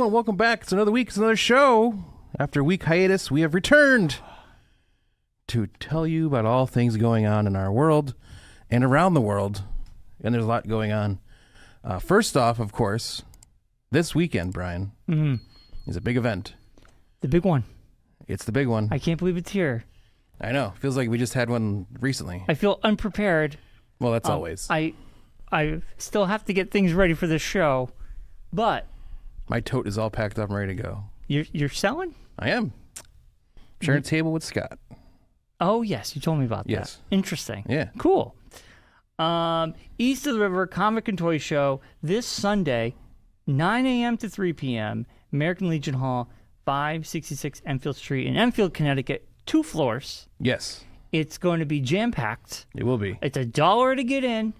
everyone. Welcome back. It's another week. It's another show. After a week hiatus, we have returned to tell you about all things going on in our world and around the world. And there's a lot going on. First off, of course, this weekend, Brian, is a big event. The big one. It's the big one. I can't believe it's here. I know. Feels like we just had one recently. I feel unprepared. Well, that's always. I still have to get things ready for this show, but my tote is all packed up and ready to go. You're selling? I am. Sharing a table with Scott. Oh, yes. You told me about that. Yes. Interesting. Yeah. Cool. East of the River Comic and Toy Show this Sunday, 9 a.m. to 3 p.m., American Legion Hall, 566 Enfield Street in Enfield, Connecticut. 2 floors. Yes. It's going to be jam-packed. It will be. It's $1 to get in.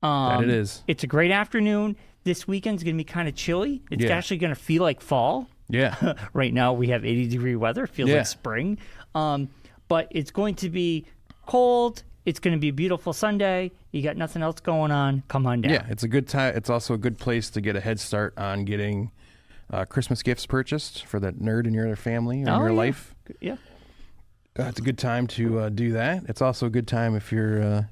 That it is. It's a great afternoon. This weekend's going to be kind of chilly. It's actually going to feel like fall. Yeah. Right now we have 80-degree weather. It feels like spring. But it's going to be cold. It's going to be a beautiful Sunday. You got nothing else going on. Come on down. Yeah, it's a good time. It's also a good place to get a head start on getting Christmas gifts purchased for that nerd in your family or in your life. Yeah. It's a good time to do that. It's also a good time if you're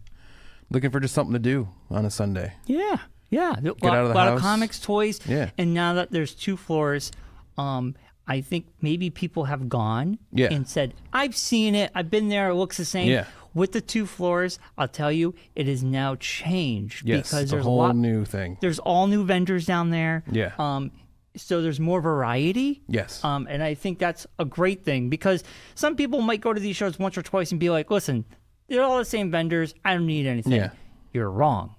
looking for just something to do on a Sunday. Yeah. Get out of the house. A lot house. of comics, toys. Yeah. And now that there's 2 floors, I think maybe people have gone and said, I've seen it. I've been there. It looks the same. Yeah. With the 2 floors, I'll tell you, it is now changed. Yes, because it's there's a whole new thing. There's all new vendors down there. Yeah. So there's more variety. Yes. And I think that's a great thing because some people might go to these shows once or twice and be like, listen, they're all the same vendors. I don't need anything. Yeah. You're wrong.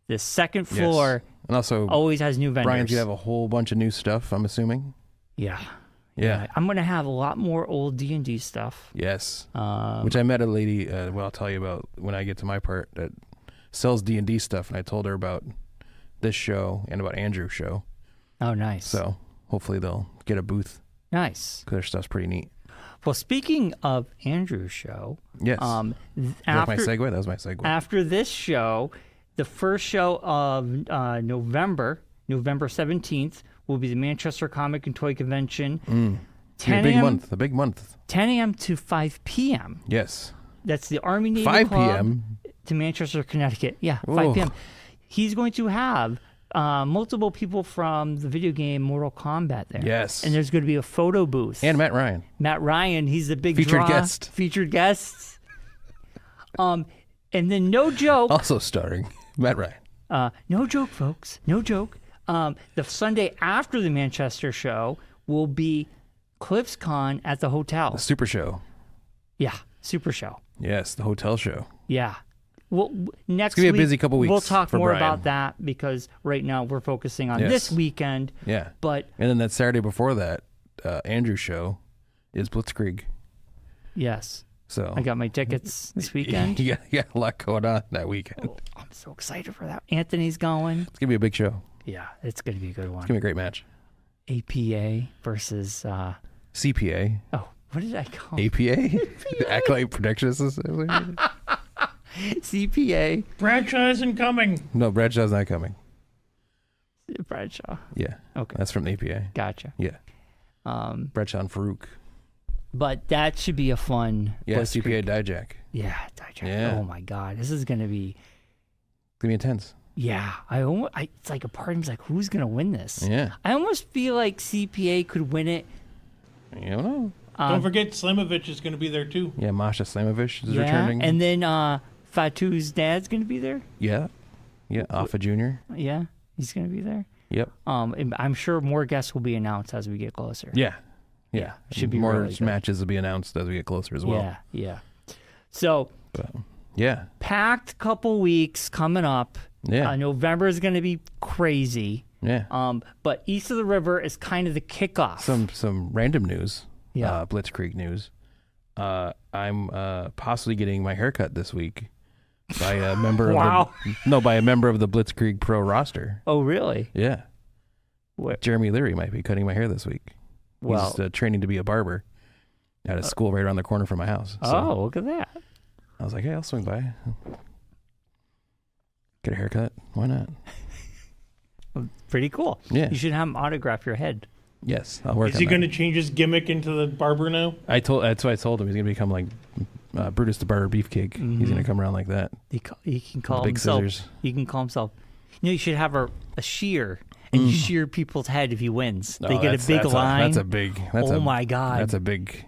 The second floor and also always has new vendors. Brian's going to have a whole bunch of new stuff, I'm assuming. Yeah. Yeah. I'm going to have a lot more old D&D stuff. Yes. Which I met a lady, I'll tell you about when I get to my part, that sells D&D stuff. And I told her about this show and about Andrew's show. Oh, nice. So hopefully they'll get a booth. Nice. Because their stuff's pretty neat. Well, speaking of Andrew's show. Yes. After, that was my segue. After this show, the first show of November 17th, will be the Manchester Comic and Toy Convention. 10 a big month. 10 a.m. to 5 p.m. Yes. That's the Army Navy 5 Club p.m. to Manchester, Connecticut. Yeah, Ooh. 5 p.m. He's going to have multiple people from the video game Mortal Kombat there. Yes. And there's going to be a photo booth. And Matt Ryan. Matt Ryan, he's the big Featured draw. guest. Featured guests. And then no joke. Also starring Matt Ryan. No joke, folks. No joke. The Sunday after the Manchester show will be CliffsCon at the hotel. The Super Show. Yeah, Super Show. Yes, the hotel show. Yeah. Well, next it's gonna week, be a busy couple weeks. We'll talk more Brian. about that because right now we're focusing on this weekend. Yeah. But and then that Saturday before that, Andrew's show is Blitzkrieg. Yes. So I got my tickets this weekend. You got a lot going on that weekend. Oh, I'm so excited for that. Anthony's going. It's gonna be a big show. Yeah, it's gonna be a good one. It's gonna be a great match. APA versus CPA. Oh, what did I call it? APA? Acolyte Protection Association? CPA. Bradshaw isn't coming. No, Bradshaw's not coming. Bradshaw. Yeah. Okay. That's from the APA. Gotcha. Yeah. Bradshaw and Farouk. But that should be a fun. Yeah, CPA Dijak. Yeah, Dijak. Yeah. Oh my God, this is gonna be. It's gonna be intense. Yeah, it's like a part of me's like, who's gonna win this? Yeah. I almost feel like CPA could win it. You don't know. Don't forget Slimovich is going to be there too. Yeah, Masha Slamovich is returning. And then Fatu's dad's gonna be there. Yeah. Yeah, Alpha Jr. Yeah, he's gonna be there. Yep. And I'm sure more guests will be announced as we get closer. Yeah. Should be more really good. matches will be announced as we get closer as well. Yeah. So, yeah. packed couple weeks coming up. Yeah. November is going to be crazy. Yeah. But East of the River is kind of the kickoff. Some random news. Yeah. Blitzkrieg news. I'm possibly getting my haircut this week by a member Wow. by a member of the Blitzkrieg Pro roster. Oh, really? Yeah. Where? Jeremy Leary might be cutting my hair this week. Well, he's training to be a barber at a school right around the corner from my house. So oh, look at that. I was like, hey, I'll swing by. Get a haircut. Why not? Pretty cool. Yeah. You should have him autograph your head. Yes, I'll work Is on he that. going to change his gimmick into the barber now? That's what I told him. He's going to become like Brutus the Barber Beefcake. He's going to come around like that. He can call big himself. scissors. He can call himself. You should have a shear and you shear people's head if he wins. They get a big line. That's a big. Oh my God. That's a big.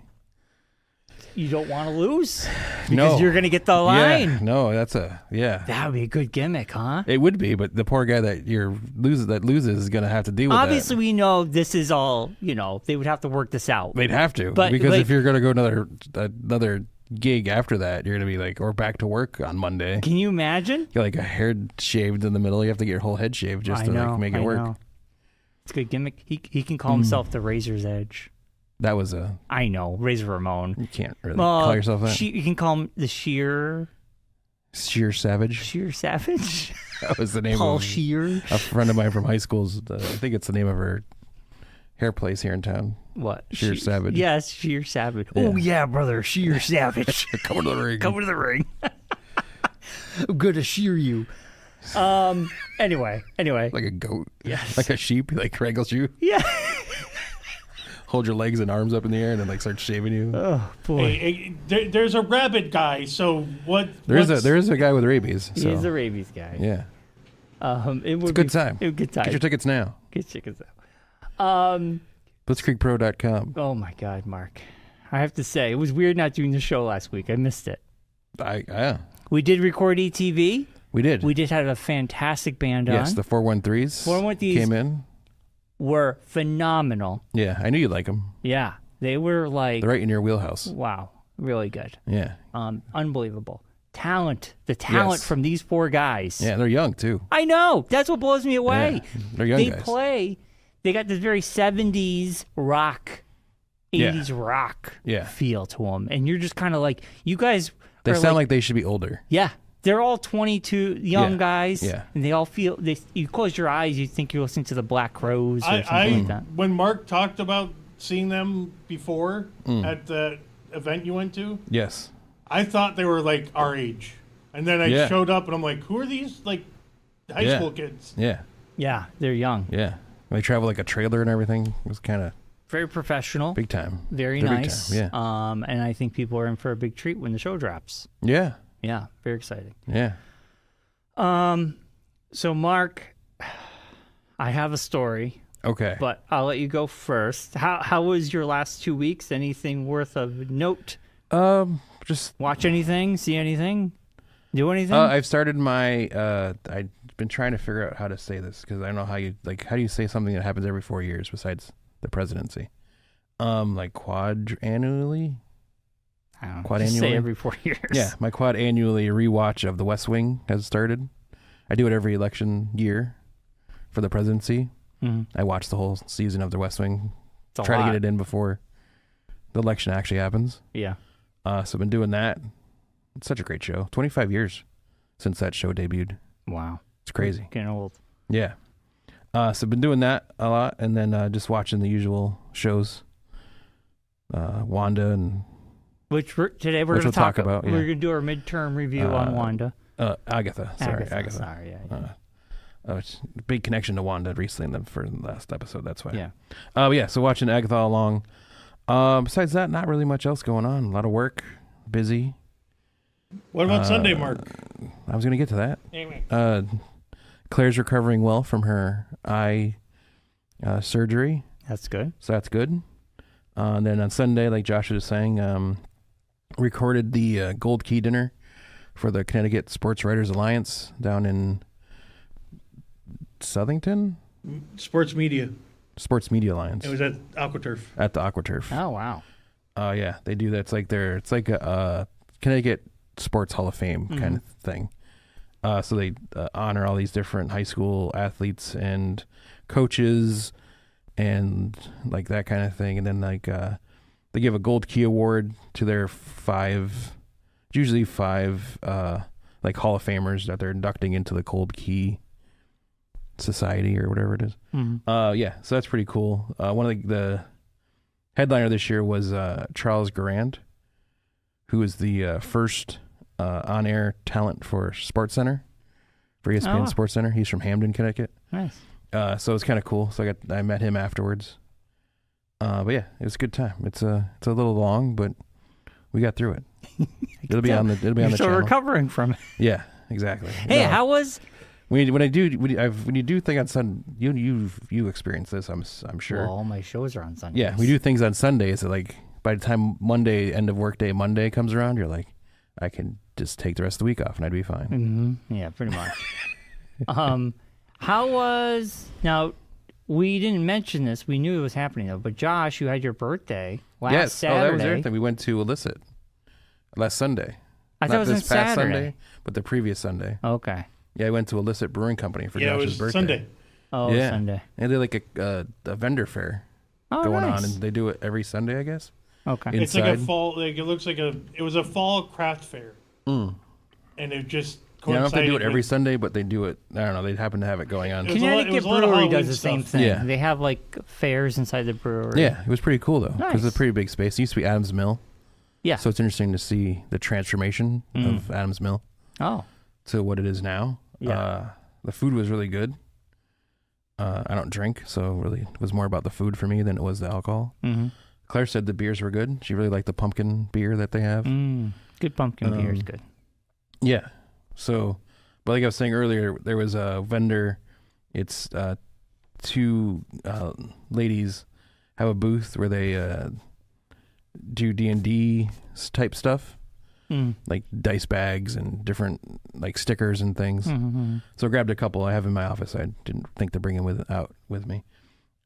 You don't want to lose because No. you're going to get the line. Yeah, no, that's a That would be a good gimmick, huh? It would be, but the poor guy that loses is going to have to deal with Obviously, that. we know this is all. They would have to work this out. They'd have to, But, because like- if you're going to go another gig after that, you're going to be like, or back to work on Monday. Can you imagine? You're like a hair shaved in the middle. You have to get your whole head shaved just to like make it work. Know. It's a good gimmick. He can call himself the Razor's Edge. That was a. I know, Razor Ramon. You can't really call yourself that. You can call him the Sheer Savage. Sheer Savage. That was the name Paul of Sheer. a friend of mine from high school's. I think it's the name of her hair place here in town. What? Sheer Savage. Yes, Sheer Savage. Yeah. Oh yeah, brother, Sheer Savage. Come to the ring. Come to the ring. I'm gonna shear you. Anyway. Like a goat. Yes. Like a sheep. He like wrangles you. Yeah. Hold your legs and arms up in the air and then like start shaving you. Oh boy. There's a rabbit guy. So what? There is a guy with rabies. So. He's the rabies guy. Yeah. It would It's a good time. It would be good time. Get your tickets now. Get tickets out. BlitzkriegPro.com. Oh my God, Mark. I have to say, it was weird not doing the show last week. I missed it. Yeah. We did record ETV. We did. We did have a fantastic band on. Yes, the 413s 413s came in. Were phenomenal. Yeah, I knew you'd like them. Yeah. They were like, They're right in your wheelhouse. wow, really good. Yeah. Unbelievable. The talent Yes. from these four guys. Yeah, they're young too. I know. That's what blows me away. Yeah, they're young guys. They got this very 70s rock, 80s rock feel to them. And you're just kind of like, you guys They are sound like they should be older. yeah. They're all 22 young Yeah. guys. Yeah. And they all feel, you close your eyes, you think you're listening to the Black Crowes or something like that. When Mark talked about seeing them before at the event you went to, Yes. I thought they were like our age. And then I showed up and I'm like, who are these like high school kids? Yeah. Yeah, they're young. Yeah. They travel like a trailer and everything. It was kind of Very professional. big time. Very They're big nice. time, yeah. And I think people are in for a big treat when the show drops. Yeah. Yeah, very exciting. Yeah. So Mark, I have a story, Okay. but I'll let you go first. How was your last 2 weeks? Anything worth of note? Just Watch anything? See anything? Do anything? I've started my I've been trying to figure out how to say this because I don't know how do you say something that happens every 4 years besides the presidency? Like quadrantally? I don't know. quad Just say annually? every 4 years. Yeah, my quad annually rewatch of The West Wing has started. I do it every election year for the presidency. Mhm. I watch the whole season of The West Wing. It's a Try lot. to get it in before the election actually happens. Yeah. So I've been doing that. It's such a great show. 25 years since that show debuted. Wow. It's crazy. Getting old. Yeah. So I've been doing that a lot, and then just watching the usual shows. Wanda and Today we're Which going we'll to talk talk about, We're yeah. going to do our midterm review on Wanda. Agatha. Sorry, Agatha. Sorry. Yeah. It's a big connection to Wanda recently for the last episode. That's why. Yeah. Yeah. So watching Agatha All Along. Besides that, not really much else going on. A lot of work, busy. What about Sunday, Mark? I was going to get to that. Anyway. Claire's recovering well from her eye surgery, That's good. so that's good. And then on Sunday, like Josh was saying, recorded the Gold Key dinner for the Connecticut Sports Writers Alliance down in Southington. Sports media. Sports Media Alliance. It was at AquaTurf. At the AquaTurf. Oh, wow. Yeah, they do that. It's like a Connecticut Sports Hall of Fame kind of thing. So they honor all these different high school athletes and coaches and like that kind of thing. And then like they give a Gold Key Award to their usually five like Hall of Famers that they're inducting into the Gold Key Society or whatever it is. Yeah, so that's pretty cool. One of the headliner this year was Charles Garand, who is the first on-air talent for SportsCenter, for ESPN SportsCenter. He's from Hamden, Connecticut. Nice. So it's kind of cool. So I met him afterwards. But yeah, it was a good time. It's a little long, but we got through it. It'll be on the You're still channel. recovering from it. Yeah, exactly. Hey, how was? when you do thing on Sunday? You experience this, I'm sure. Well, all my shows are on Sundays. Yeah, we do things on Sundays. So like by the time end of workday Monday comes around, you're like, I can just take the rest of the week off and I'd be fine. Mm-hmm. Yeah, pretty much. How was now? We didn't mention this. We knew it was happening though. But Josh, you had your birthday last Saturday. Oh, that was everything. We went to Illicit last Sunday. I thought Not it was this on past Saturday. Sunday, but the previous Sunday. Okay. Yeah, I went to Illicit Brewing Company for Yeah, it Josh's was birthday. Sunday. Oh, Yeah. Sunday. And they like a vendor fair going on, and they do it every Sunday, I guess. Okay. It's like a Inside. fall. Like it looks like it was a fall craft fair, and it just Yeah, I don't know if they do it coincided every with- Sunday, but they do it. I don't know. They happen to have it going on. It was a lot- Connecticut a lot of Brewery Halloween does the same stuff. thing. Yeah. They have like fairs inside the brewery. Yeah, it was pretty cool though, because Nice. it's a pretty big space. It used to be Adams Mill, Yeah. so it's interesting to see the transformation of Adams Mill Oh. to what it is now. Yeah. The food was really good. I don't drink, so really it was more about the food for me than it was the alcohol. Mm-hmm. Claire said the beers were good. She really liked the pumpkin beer that they have. Good pumpkin beer is good. Yeah. So, but like I was saying earlier, there was a vendor. It's two ladies have a booth where they do D&D type stuff, like dice bags and different like stickers and things. So I grabbed a couple. I have in my office. I didn't think to bring them out with me,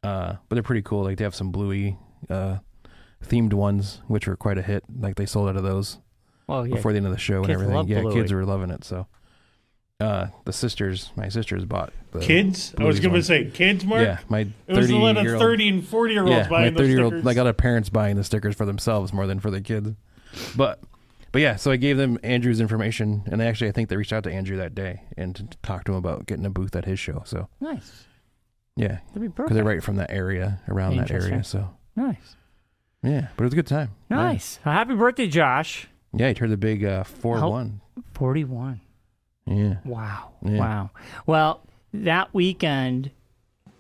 but they're pretty cool. Like they have some bluey themed ones, which were quite a hit. Like they sold out of those. Well, yeah. Before the end of the show and Kids everything. love Yeah, Bluey. kids were loving it. So, my sisters bought the Kids. I was Bluey's going one. to say kids, Mark. Yeah, my It was a lot of 30-year-old. 30 and 40-year-olds Yeah, my buying those 30-year-old. stickers. Like other parents buying the stickers for themselves more than for their kids. But yeah, so I gave them Andrew's information, and I think they reached out to Andrew that day and to talk to him about getting a booth at his show. So Nice. yeah, That'd be because perfect. they're right from that area, around that area. Interesting. So Nice. yeah, but it was a good time. Nice. Happy birthday, Josh. Yeah, he turned the big 4-1. 41. Yeah. Wow. Yeah. Wow. Well, that weekend,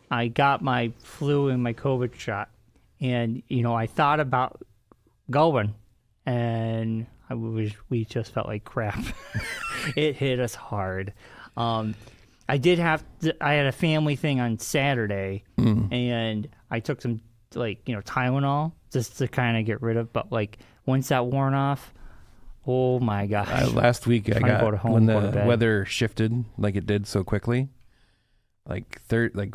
I got my flu and my COVID shot. And, I thought about going, and we just felt like crap. It hit us hard. I had a family thing on Saturday, and I took some, Tylenol just to kind of get rid of. But, once that worn off, oh my gosh. Last week I Trying to got go to home, when go to the bed. weather shifted like it did so quickly. Like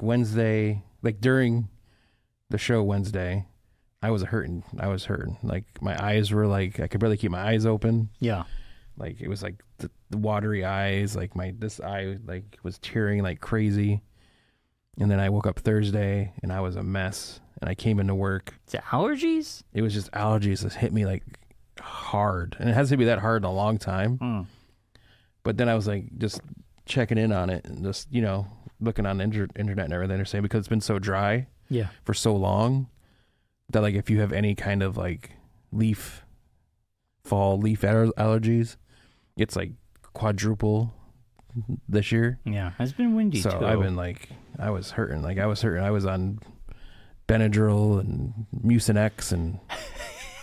Wednesday, like during the show Wednesday, I was hurting. Like my eyes were like I could barely keep my eyes open. Yeah. Like it was like the watery eyes. Like this eye like was tearing like crazy. And then I woke up Thursday and I was a mess. And I came into work. Is it allergies? It was just allergies that hit me like hard, and it hasn't been that hard in a long time. But then I was like just checking in on it and just looking on the internet and everything. They're saying because it's been so dry for so long that like if you have any kind of like fall leaf allergies, it's like quadruple this year. Yeah, it's been windy So too. I've been I was hurting. I was on Benadryl and Mucinex and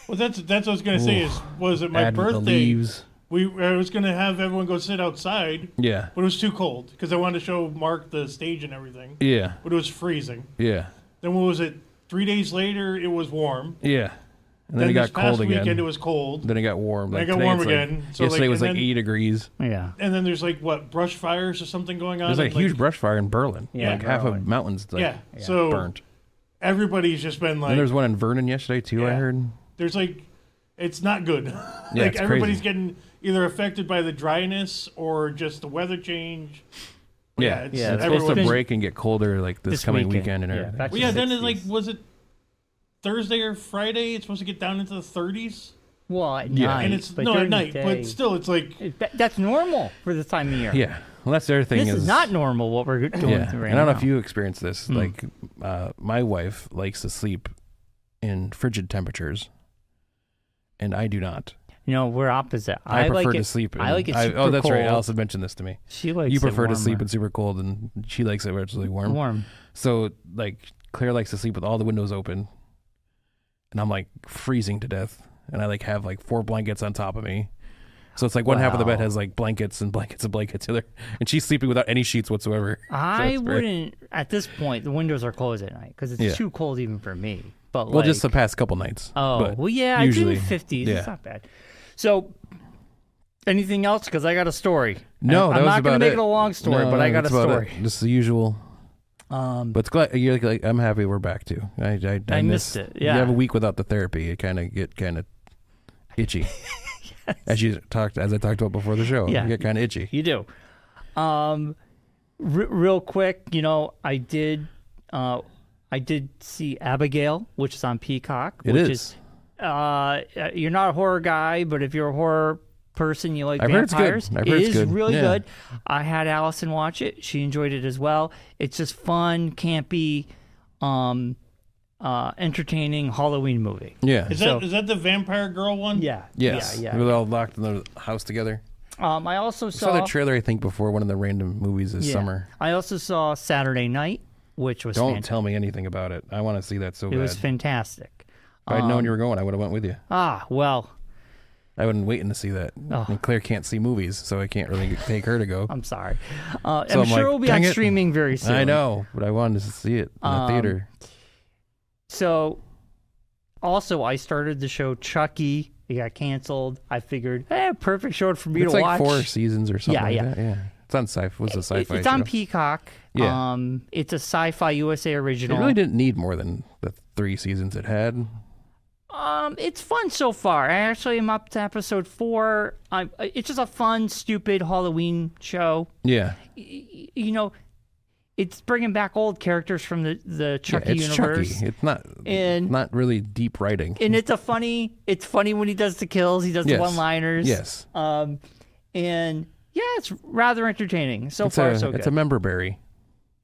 Well, that's what I was going to say was it my add the birthday? leaves. I was going to have everyone go sit outside, Yeah. but it was too cold because I wanted to show Mark the stage and everything. Yeah. But it was freezing. Yeah. Then what was it? 3 days later, it was warm. Yeah. And then it this got past cold again. weekend, it was cold. Then it got warm. Then it got today warm it's again. So, yesterday like, was and like then- 80 degrees. Yeah. And then there's brush fires or something going on. There's like a and, huge brush fire in Berlin. Yeah, like half of Berlin. mountains So burnt. everybody's just been And there's one in Vernon yesterday too, I Yeah. heard. there's it's not good. it's everybody's crazy. getting either affected by the dryness or just the weather change. Yeah. it's Yeah, It's supposed to everyone's- break and get colder like this coming weekend and Yeah, everything. back to Well, yeah, then it's 60s. was it Thursday or Friday? It's supposed to get down into the 30s, Well, at Yeah. night. and it's but no during at the night, day- but still, it's That's normal for this time of year. Yeah. Well, that's the other thing This is not normal what we're going Yeah. through right And I don't know now. if you experience this. Like, my wife likes to sleep in frigid temperatures, and I do not. We're opposite. I prefer like to it, sleep. I like it super oh, that's right. cold. Allison mentioned this to me. She likes You it prefer to sleep warmer. in super cold, and she likes it where it's really warm. Warm. So, like, Claire likes to sleep with all the windows open, and I'm like freezing to death, and I like have like 4 blankets on top of me. So it's like one half of the bed has like blankets and blankets and blankets in there, and she's sleeping without any sheets whatsoever. I wouldn't at this point. The windows are closed at night because it's too cold even for me. But well, just the past couple nights. Oh, well, yeah, usually, I do 50s. Yeah. It's not bad. So, anything else? Because I got a story. No, I'm not going to make it a long story, but I got a story. Just the usual. But it's glad you're like, I'm happy we're back too. I missed it. Yeah, you have a week without the therapy, you kind of get itchy. Yes. As I talked about before the show, you get kind of itchy. You do. Real quick, I did see Abigail, which is on Peacock. Which is. You're not a horror guy, but if you're a horror person, you like vampires. I've heard it's good. It is really good. I had Allison watch it. She enjoyed it as well. It's just fun, campy, entertaining Halloween movie. Yeah. Is that the vampire girl one? Yeah. Yes. Yeah. We're all locked in the house together. I also saw the trailer, I think, before one of the random movies this summer. I also saw Saturday Night, which was Don't tell me anything about it. I want to see that so bad. It was fantastic. If I'd known you were going, I would have went with you. Well. I wouldn't waiting to see that. Oh. And Claire can't see movies, so I can't really take her to go. I'm sorry. I'm sure it'll be on streaming very soon. I know, but I wanted to see it in the theater. So, also, I started the show Chucky. It got canceled. I figured, perfect show for me to watch. It's like 4 seasons or something like that. Yeah. It's on sci-fi. What's a sci-fi It's show? on Peacock. Yeah. It's a Sci-Fi USA original. It really didn't need more than the 3 seasons it had. It's fun so far. I actually am up to episode 4. It's just a fun, stupid Halloween show. Yeah. It's bringing back old characters from the Chucky universe. Chucky. It's not really deep writing. And it's funny when he does the kills. He does the one-liners. Yes. And it's rather entertaining. So far, so good. It's a member berry.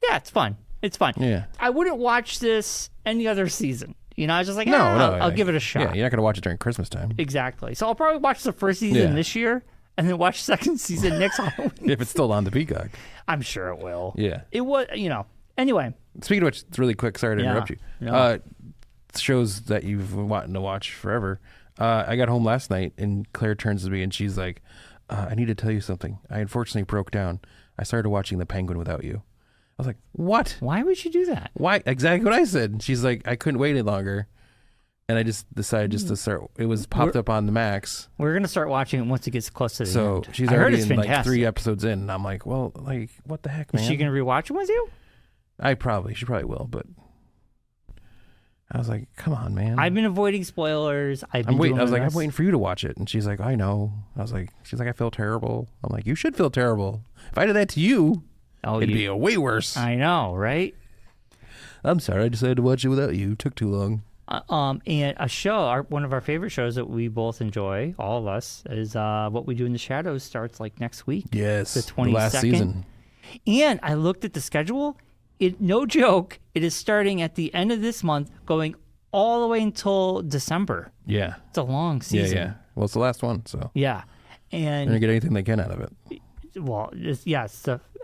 Yeah, it's fun. It's fun. Yeah. I wouldn't watch this any other season. I was just like, I'll give it a shot. Yeah, you're not going to watch it during Christmas time. Exactly. So I'll probably watch the first season this year and then watch second season next Halloween. If it's still on the Peacock. I'm sure it will. Yeah. It was, Anyway. Speaking of which, it's really quick. Sorry to interrupt you. No. Shows that you've wanted to watch forever. I got home last night and Claire turns to me and she's like, I need to tell you something. I unfortunately broke down. I started watching The Penguin without you. I was like, what? Why would you do that? Why? Exactly what I said. She's like, I couldn't wait any longer. And I just decided to start. It was popped up on the Max. We're going to start watching it once it gets close to the end. So she's already in like 3 episodes in. And I'm like, well, like, what the heck, man? Is she going to rewatch it with you? She probably will. But I was like, come on, man. I've been avoiding spoilers. I'm waiting for you to watch it. And she's like, I know. She's like, I feel terrible. I'm like, you should feel terrible. If I did that to you, it'd be way worse. I know, right? I'm sorry. I decided to watch it without you. It took too long. And a show, one of our favorite shows that we both enjoy, all of us, is What We Do in the Shadows starts like next week. Yes. The 22nd. The last season. And I looked at the schedule. No joke, it is starting at the end of this month, going all the way until December. Yeah. It's a long season. Yeah. Well, it's the last one, so. Yeah. And they're going to get anything they can out of it. Well,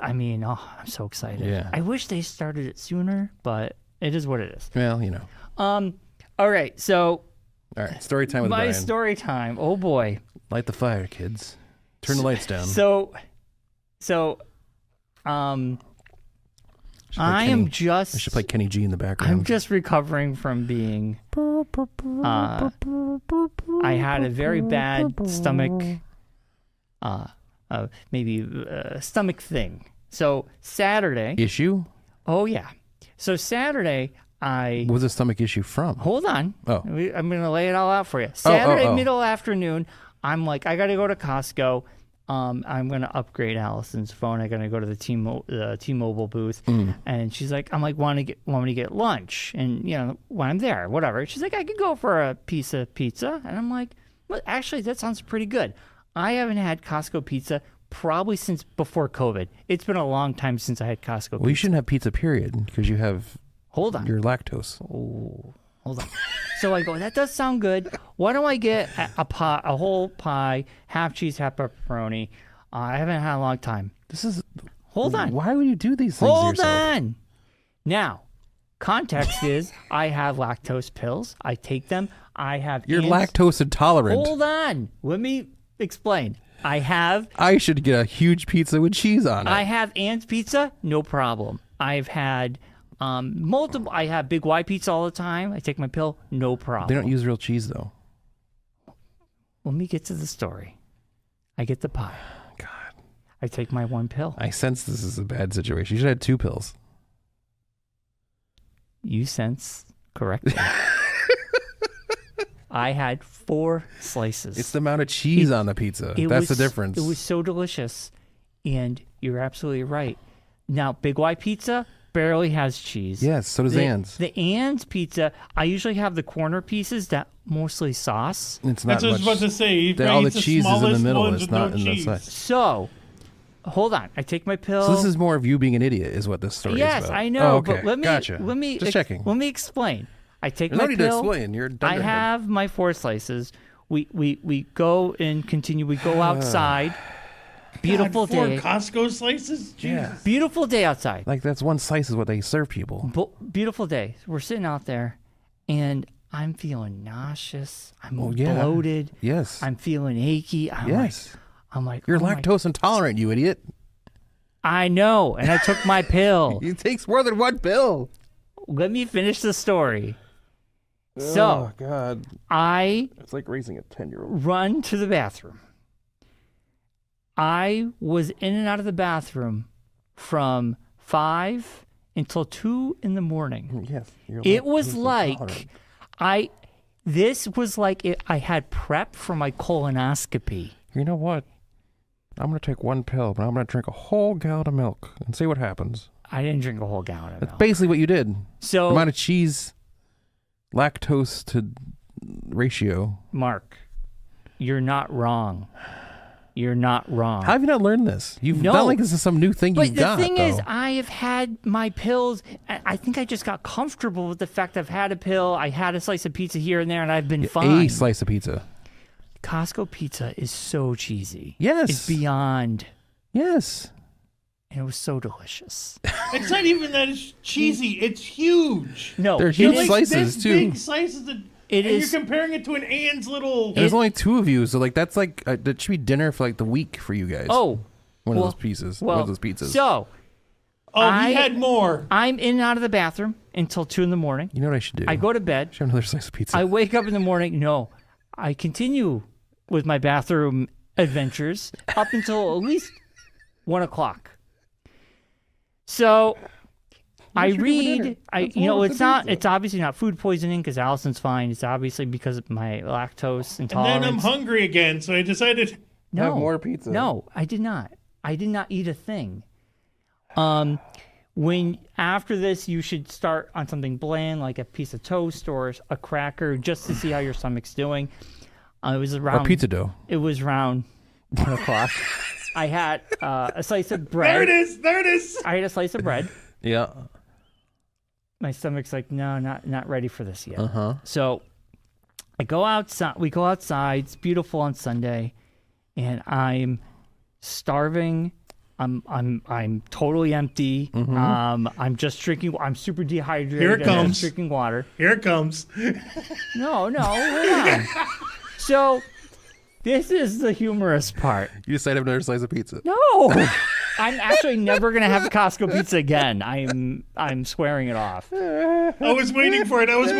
I'm so excited. Yeah. I wish they started it sooner, but it is what it is. Well, All right, so. All right, story time with Bryon. My story time. Oh boy. Light the fire, kids. Turn the lights down. I should play Kenny G in the background. I'm just recovering from being. I had a very bad stomach. Stomach thing. So Saturday. Issue? Oh yeah. So Saturday. What was the stomach issue from? Hold on. Oh. I'm going to lay it all out for you. Saturday, middle afternoon, I'm like, I got to go to Costco. I'm going to upgrade Allison's phone. I'm going to go to the T-Mobile booth. And she's like, I'm like, want me to get lunch? And, when I'm there, whatever. She's like, I could go for a piece of pizza. And I'm like, well, actually, that sounds pretty good. I haven't had Costco pizza probably since before COVID. It's been a long time since I had Costco pizza. Well, you shouldn't have pizza, period, because you have... Hold on. Your lactose. Oh, hold on. So I go, that does sound good. Why don't I get a whole pie, half cheese, half pepperoni? I haven't had a long time. This is... Hold on. Why would you do these things to yourself? Hold on. Now, Context is I have lactose pills. I take them. I have. You're lactose intolerant. Hold on. Let me explain. I should get a huge pizza with cheese on it. I have Ann's pizza. No problem. I've had multiple. I have Big Y pizza all the time. I take my pill. No problem. They don't use real cheese though. Let me get to the story. I get the pie. God. I take my one pill. I sense this is a bad situation. You should have 2 pills. You sense correctly. I had 4 slices. It's the amount of cheese on the pizza. That's the difference. It was so delicious. And you're absolutely right. Now, Big Y pizza barely has cheese. Yes, so does Ann's. The Ann's pizza, I usually have the corner pieces that mostly sauce. It's not That's what I was about to say. All the cheese is in the middle. It's not in the cheese. side. So, hold on. I take my pill. So this is more of you being an idiot, is what this story is about. Yes, I know. Oh, okay. But let me Gotcha. let me Just checking. Let me explain. I take There's my no need pill. to explain. You're a I dunderhead. have my 4 slices. We go and continue. We go outside. Beautiful God, 4 day. Costco slices? Jesus. Yeah. Beautiful day outside. Like that's one slice is what they serve people. Beautiful day. We're sitting out there, and I'm feeling nauseous. I'm yeah. bloated. Yes. I'm feeling achy. I'm like, You're oh my- lactose intolerant, you idiot. I know, and I took my pill. It takes more than 1 pill. Let me finish the story. Oh So God. I It's like raising a 10-year-old. run to the bathroom. I was in and out of the bathroom from 5 until 2 in the morning. Yes. It was like I had prep for my colonoscopy. You know what? I'm going to take 1 pill, but I'm going to drink a whole gallon of milk and see what happens. I didn't drink a whole gallon of That's milk. basically what you did. So, The amount of cheese, lactose to ratio. Mark, you're not wrong. You're not wrong. How have you not learned this? You've No. not like this is some new thing But you've the got. thing is, though. I have had my pills. I think I just got comfortable with the fact I've had a pill. I had a slice of pizza here and there, and I've been fine. A slice of pizza. Costco pizza is so cheesy. Yes. It's beyond. Yes. And it was so delicious. It's not even that it's cheesy. It's huge. No, They're it huge is- slices, this too. Big slices. It and is- you're comparing it to an Ann's little. There's only 2 of you, so like that's like that should be dinner for like the week for you guys. Oh, one well- of those pieces. well, one of those pizzas. So He had more. I'm in and out of the bathroom until 2 in the morning. you know what I should do? I go to bed. Should have another slice of pizza. I wake up in the morning. No, I continue with my bathroom adventures up until at least 1 o'clock. So I should do for dinner? read. That's more than It's obviously not food poisoning because Allison's fine. It's obviously because of my lactose And intolerance. then I'm hungry again, so I decided. No, Have more pizza. No, I did not. I did not eat a thing. When after this, you should start on something bland like a piece of toast or a cracker, just to see how your stomach's doing. It was around Or pizza dough. It was around 1 o'clock. I had a slice of bread. There it is. There it is. I had a slice of bread. Yeah. My stomach's like, no, not ready for this yet. Uh-huh. So I go outside. We go outside. It's beautiful on Sunday, and I'm starving. I'm totally empty. I'm just drinking. I'm super dehydrated. Here it and I'm comes. drinking water. Here it comes. No, hold on. So this is the humorous part. You decided to have another slice of pizza. No, I'm actually never gonna have Costco pizza again. I'm swearing it off. I was waiting for it. I was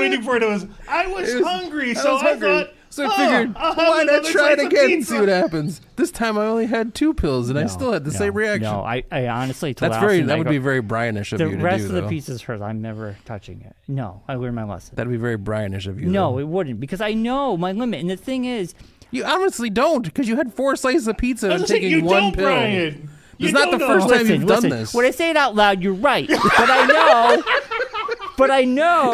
hungry, so I thought. So I figured, I'll have why not another try it slice of again and pizza. see what happens? This time I only had 2 pills and I still had the same reaction. No, I honestly told That's very. Allison, That would be very Bryanish of the you to rest do. of the though. pizza's hers. I'm never touching it. No, I learned my lesson. That'd be very Bryanish of you. No, though. it wouldn't because I know my limit. And the thing is, You honestly don't, because you had 4 slices of pizza I and was saying, taking you 1 don't, pill. Brian. It's You not the don't first know. time you've done this. When I say it out loud, you're right. But I know. But I know.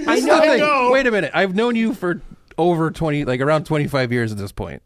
I know. Wait a minute. I've known you for over 20, like around 25 years at this point.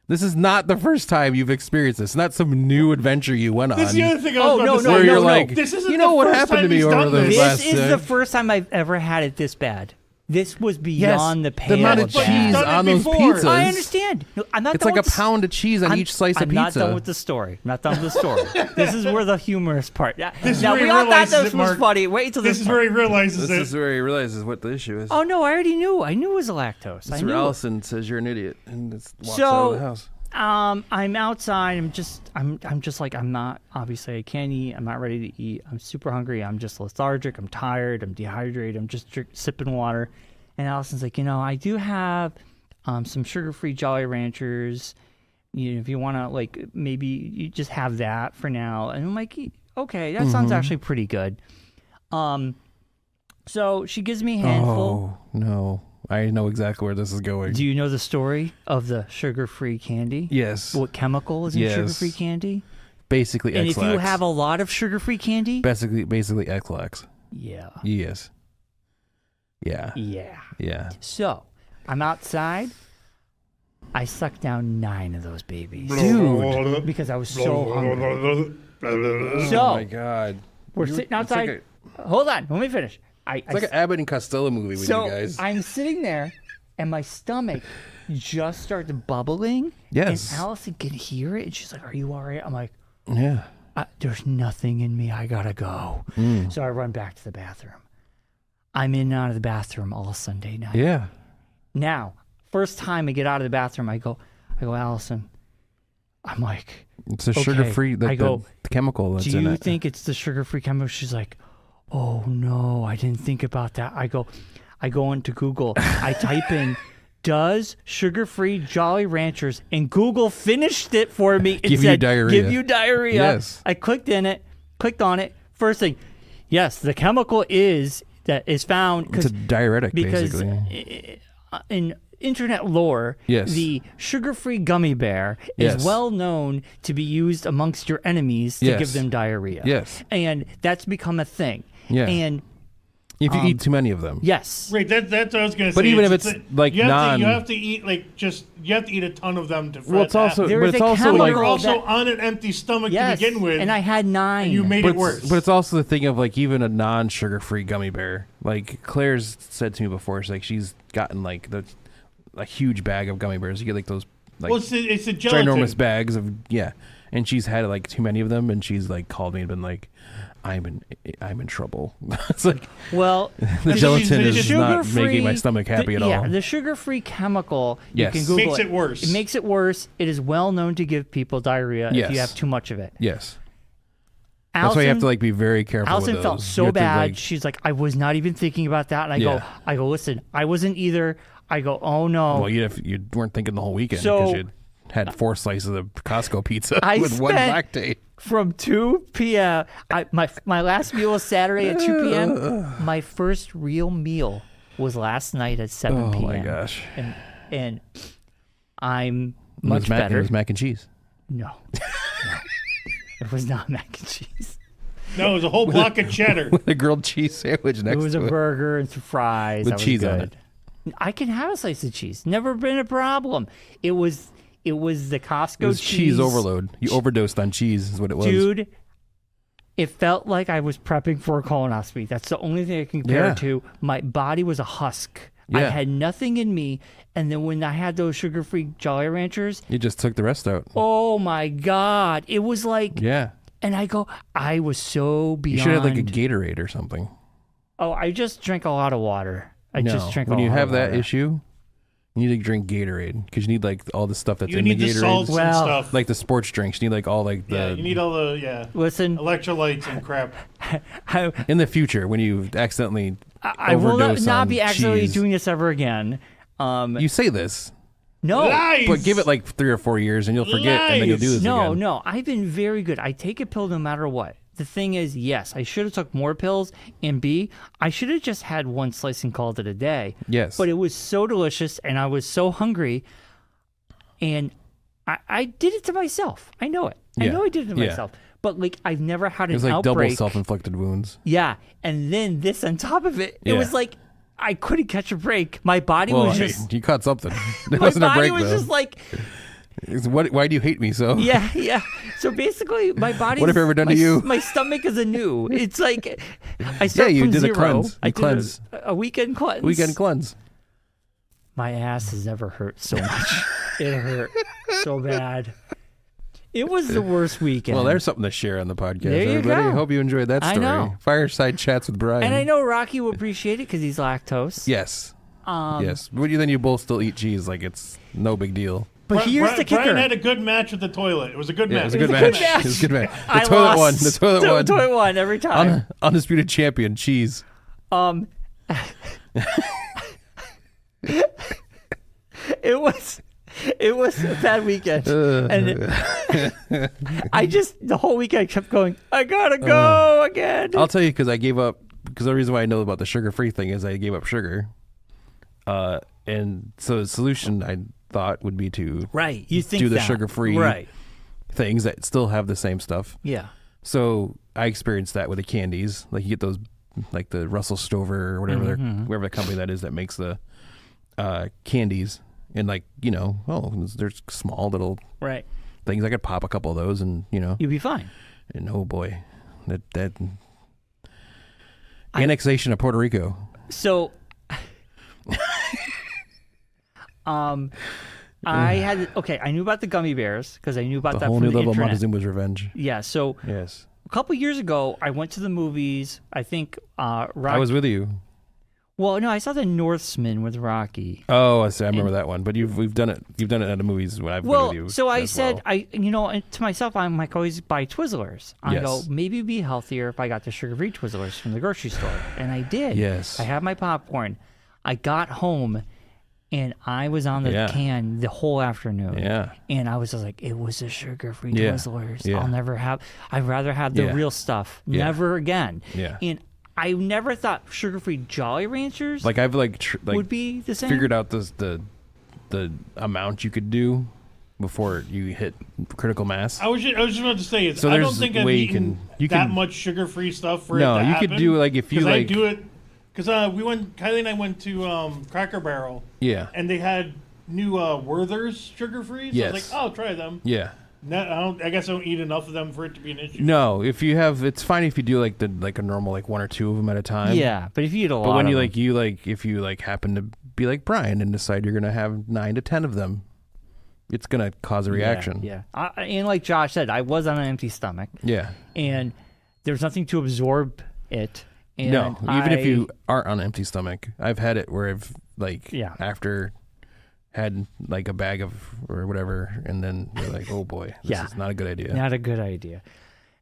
This is not the first time you've experienced this. It's not some new adventure you went on. This is the other thing I was Oh, about no, to say. no, where no, you're no. like, This isn't you know the what first happened to time me he's over done the this. last This is the first time I've ever had it this bad. This was beyond the pale. The amount of of that. cheese Done it on those before. pizzas. I understand. No, I'm not It's done like a with pound of cheese on each slice of I'm pizza. not done with the story. I'm not done with the story. This is where the humorous part. This is now where we he all thought realizes this it, was Mark. funny. Wait till This this is part. where he realizes This it. is where he realizes what the issue is. Oh no, I already knew. I knew it was a lactose. I Mr. knew. Allison says you're an idiot and walks out of the house. I'm outside. I'm just like, I'm not, obviously I can't eat. I'm not ready to eat. I'm super hungry. I'm just lethargic. I'm tired. I'm dehydrated. I'm just sipping water. And Allison's like, I do have some sugar-free Jolly Ranchers. If you want to, like, maybe you just have that for now. And I'm like, okay, that sounds actually pretty good. So she gives me a handful. Oh, no. I know exactly where this is going. Do you know the story of the sugar-free candy? Yes. What chemical is in Yes. sugar-free candy? Basically And X-Lax. if you have a lot of sugar-free candy, Basically X-Lax. yeah. Yes. Yeah. Yeah. So I'm outside. I sucked down 9 of those babies, Dude. because I was so hungry. Oh So my God. we're sitting outside. Hold on, let me finish. It's like an Abbott and Costello movie with so you guys. I'm sitting there, and my stomach just started bubbling. Yes. And Allison can hear it, and she's like, "Are you all right?" I'm like, Yeah. there's nothing in me. I gotta go. So I run back to the bathroom. I'm in and out of the bathroom all Sunday night. Yeah. Now, first time I get out of the bathroom, I go, Allison. I'm like, It's a okay. sugar-free, I go, the chemical that's do in you it. think it's the sugar-free chemical? She's like, oh no, I didn't think about that. I go into Google. I type in, does sugar-free Jolly Ranchers, and Google finished it for me. It Give you said, diarrhea. Give you diarrhea. Yes. I clicked on it. First thing, yes, the chemical is found It's a diuretic, because basically. in internet lore, Yes. the sugar-free gummy bear Yes. is well known to be used amongst your enemies to Yes. give them diarrhea. Yes. And that's become a thing. Yeah. And If you eat too many of them. yes. Right, that's what I was gonna say. But even if it's, like, you have non- to, you have to eat you have to eat a ton of them to. Well, it's also, There but is it's a also chemical like, you're also that- on an empty stomach Yes. to begin with, And I had 9. and you made but it worse. but it's also the thing of like even a non-sugar-free gummy bear. Like Claire's said to me before, she's gotten like a huge bag of gummy bears. You get like those like well, it's a gelatin. ginormous bags of and she's had like too many of them, and she's like called me and been like, I'm in trouble. It's like, Well, the gelatin is not sugar-free- making my stomach happy at all. Yeah, the sugar-free chemical, Yes. you can Google Makes it worse. It makes it worse. It is well known to give people diarrhea if Yes. you have too much of it. Yes. That's why you have to like be very careful Allison with those. felt You so have to, bad. like- She's like, I was not even thinking about that. And Yeah. I go, listen, I wasn't either. I go, oh no. well, you weren't thinking the whole weekend So- because you had 4 slices of Costco pizza I with one spent- lactate. From 2 p.m. My last meal was Saturday at 2 p.m. My first real meal was last night at 7 p.m. Oh my gosh. And I'm much It better. was mac and cheese. No. It was not mac and cheese. No, it was a whole block of cheddar. With a grilled cheese sandwich next It was to a it. burger and some fries. With That was cheese good. on it. I can have a slice of cheese. Never been a problem. It was the Costco It was cheese overload. You overdosed on cheese is what it was. Dude, it felt like I was prepping for a colonoscopy. That's the only thing I can compare Yeah. it to. My body was a husk. I Yeah. had nothing in me. And then when I had those sugar-free Jolly Ranchers, You just took the rest out. oh my God. It was like, Yeah. and I was so beyond. You should have like a Gatorade or something. Oh, I just drank a lot of water. I No. just drank when a you lot have of that water. issue, you need to drink Gatorade because you need like all the stuff that's You in need the the Gatorade. salts and Well, stuff. Like the sports drinks. You need like all like the yeah, you need all the Listen, electrolytes and crap. I in the future when you accidentally will overdose not on be accidentally cheese. doing this ever again. You say this, No. Lies! but give it like 3 or 4 years and you'll forget, and then you'll do this No, again. no, I've been very good. I take a pill no matter what. The thing is, yes, I should have took more pills, and B, I should have just had 1 slice and called it a day. Yes. But it was so delicious, and I was so hungry, and I did it to myself. I know it. I Yeah. know I did it to Yeah. myself. But like, I've never had It an was like outbreak. double self-inflicted wounds. Yeah, and then this on top of it, it Yeah. was like I couldn't catch a break. My body Well, was hey, just you caught something. It my wasn't a body break was though. just like Why do you hate me so? Yeah. So basically, my body. What have I ever done to you? My stomach is anew. It's like I start you from did zero. a cleanse. I You did cleanse. a weekend cleanse. Weekend cleanse. My ass has never hurt so much. It hurt so bad. It was the worst weekend. Well, there's something to share on the podcast, There you everybody. go. Hope you enjoyed that I story. know. Fireside chats with Bryon. And I know Rocky will appreciate it because he's lactose. Yes. Yes. But then you both still eat cheese like it's no big deal. But here's the kicker. Bryon had a good match with the toilet. It was a good match. It was a good match. It was a good match. The I toilet lost. won. The toilet won. Toilet won every time. Undisputed champion, cheese. It was a bad weekend, and the whole weekend I kept going. I gotta go again. I'll tell you because I gave up. Because the reason why I know about the sugar-free thing is I gave up sugar. And so the solution I thought would be to You think do the that. sugar-free things that still have the same stuff. Yeah. So I experienced that with the candies. Like you get those, like the Russell Stover or whatever, whatever the company that is that makes the candies. And like, there's small little things. I could pop a couple of those and, You'd be fine. And oh boy, that annexation of Puerto Rico. So, I knew about the gummy bears because I knew about The that whole from new the level of internet. Montezuma's revenge. Yeah, so Yes. a couple years ago, I went to the movies. I think I was with you. Well, no, I saw the Northman with Rocky. Oh, I see. I remember that one. But we've done it. You've done it at the movies when I've been with you. So I as said, well. to myself, I'm like always buy Twizzlers. I Yes. go, maybe it'd be healthier if I got the sugar-free Twizzlers from the grocery store. And I did. Yes. I had my popcorn. I got home, and I was on the can the whole afternoon. Yeah. And I was just like, it was the sugar-free Yeah. Twizzlers. Yeah. I'd rather have the Yeah. real stuff. Yeah. Never again. Yeah. And I never thought sugar-free Jolly Ranchers Like I've would be the same. figured out the amount you could do before you hit critical mass. I was just about to say, So I don't there's think a I've way eaten you that can- much sugar-free stuff for No, it to you happen. could do like if you 'Cause like. I do it because Kylie and I went to Cracker Barrel. Yeah. And they had new Werther's sugar-free. So I was Yes. like, I'll try them. Yeah. I guess I don't eat enough of them for it to be an issue. No, if you have, it's fine if you do like a normal like one or two of them at a time. Yeah, but if you eat a lot But when of you them, if you happen to be like Bryon and decide you're gonna have 9 to 10 of them, it's gonna cause a reaction. Yeah. And like Josh said, I was on an empty stomach. Yeah. And there's nothing to absorb it. And No, even if you aren't on an empty stomach, I've had it where I've after had like a bag of or whatever, and then you're like, oh boy, this is not a good idea. Not a good idea.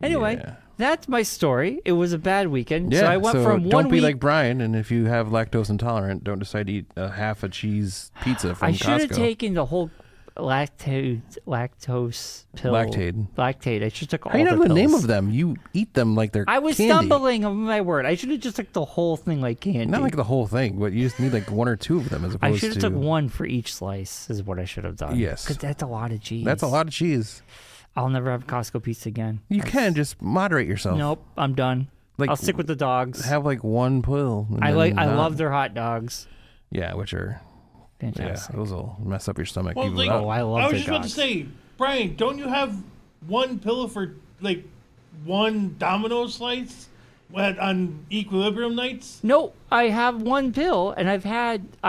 Anyway, that's my story. It was a bad weekend. Yeah, So I went from don't one be week. like Bryon, and if you have lactose intolerant, don't decide to eat a half a cheese pizza from I Costco. should have taken the whole lactose pill. Lactate. I should have took all How do you the know the name pills. of them? You eat them like they're I was candy. stumbling on my word. I should have just took the whole thing like candy. Not like the whole thing, but you just need like 1 or 2 of them as opposed I to. should have took one for each slice is what I should have done. Yes. Because that's a lot of cheese. That's a lot of cheese. I'll never have Costco pizza again. You can just moderate yourself. Nope, I'm done. Like, I'll stick with the dogs. Have like one pill. and I then not. love their hot dogs. Yeah, which are Fantastic. those will mess up your stomach. Well, even like, without- I love I was their just about to dogs. say, Bryon, don't you have one pillow for like one Domino slice on equilibrium nights? No, I have one pill, and I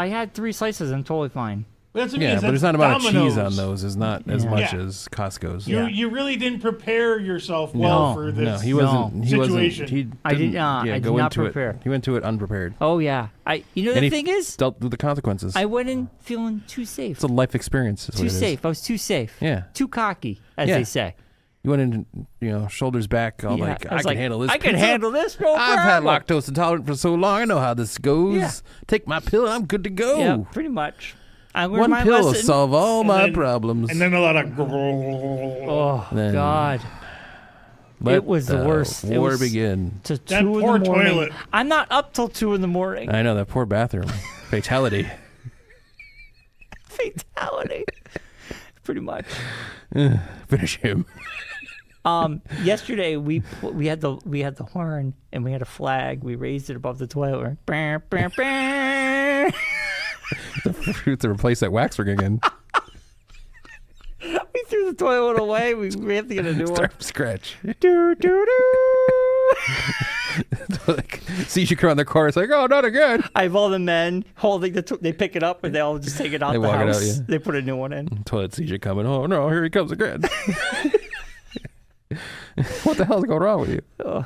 had 3 slices. I'm totally fine. That's what I mean, yeah, is but there's that's not amount of cheese Domino's. on those. Is not as Yeah. much Yeah. as Costco's. You really didn't prepare yourself well for this. No, he wasn't. He situation. wasn't. He I did didn't, not. I did go not into prepare. It. He went to it unprepared. Oh yeah, And the he thing is, dealt with the consequences. I went in feeling too safe. It's a life experience. Is what Too it is. safe. I was too safe. Yeah. Too cocky, as Yeah. they say. You went in, shoulders back, all Yeah, like, I I was can like, handle this. I can pizza. handle this. No I've had problem. lactose intolerant for so long. I know how this goes. Yeah. Take my pill, and I'm good to go. Yeah, pretty much. I learned One my pill will lesson. solve all my then- problems. And then a lot of. Oh Then God, Let it was the worst. It War was begin. to That 2 poor in the morning. toilet. I'm not up till 2 in the morning. I know that poor bathroom fatality. Fatality. Pretty much. Finish him. Yesterday we had the horn and we had a flag. We raised it above the toilet. Bah, bah, bah. To replace that wax ring again. The toilet went away. We have to get a new one. Start from scratch. Do, do, do. Like, sees you come around the corner. It's like, oh, not again. I have all the men holding they pick it up and they all just take it out They the walk it house. out, yeah. They put a new one in. Toilet sees you coming. Oh no, here he comes again. What the hell's going wrong with you? Oh,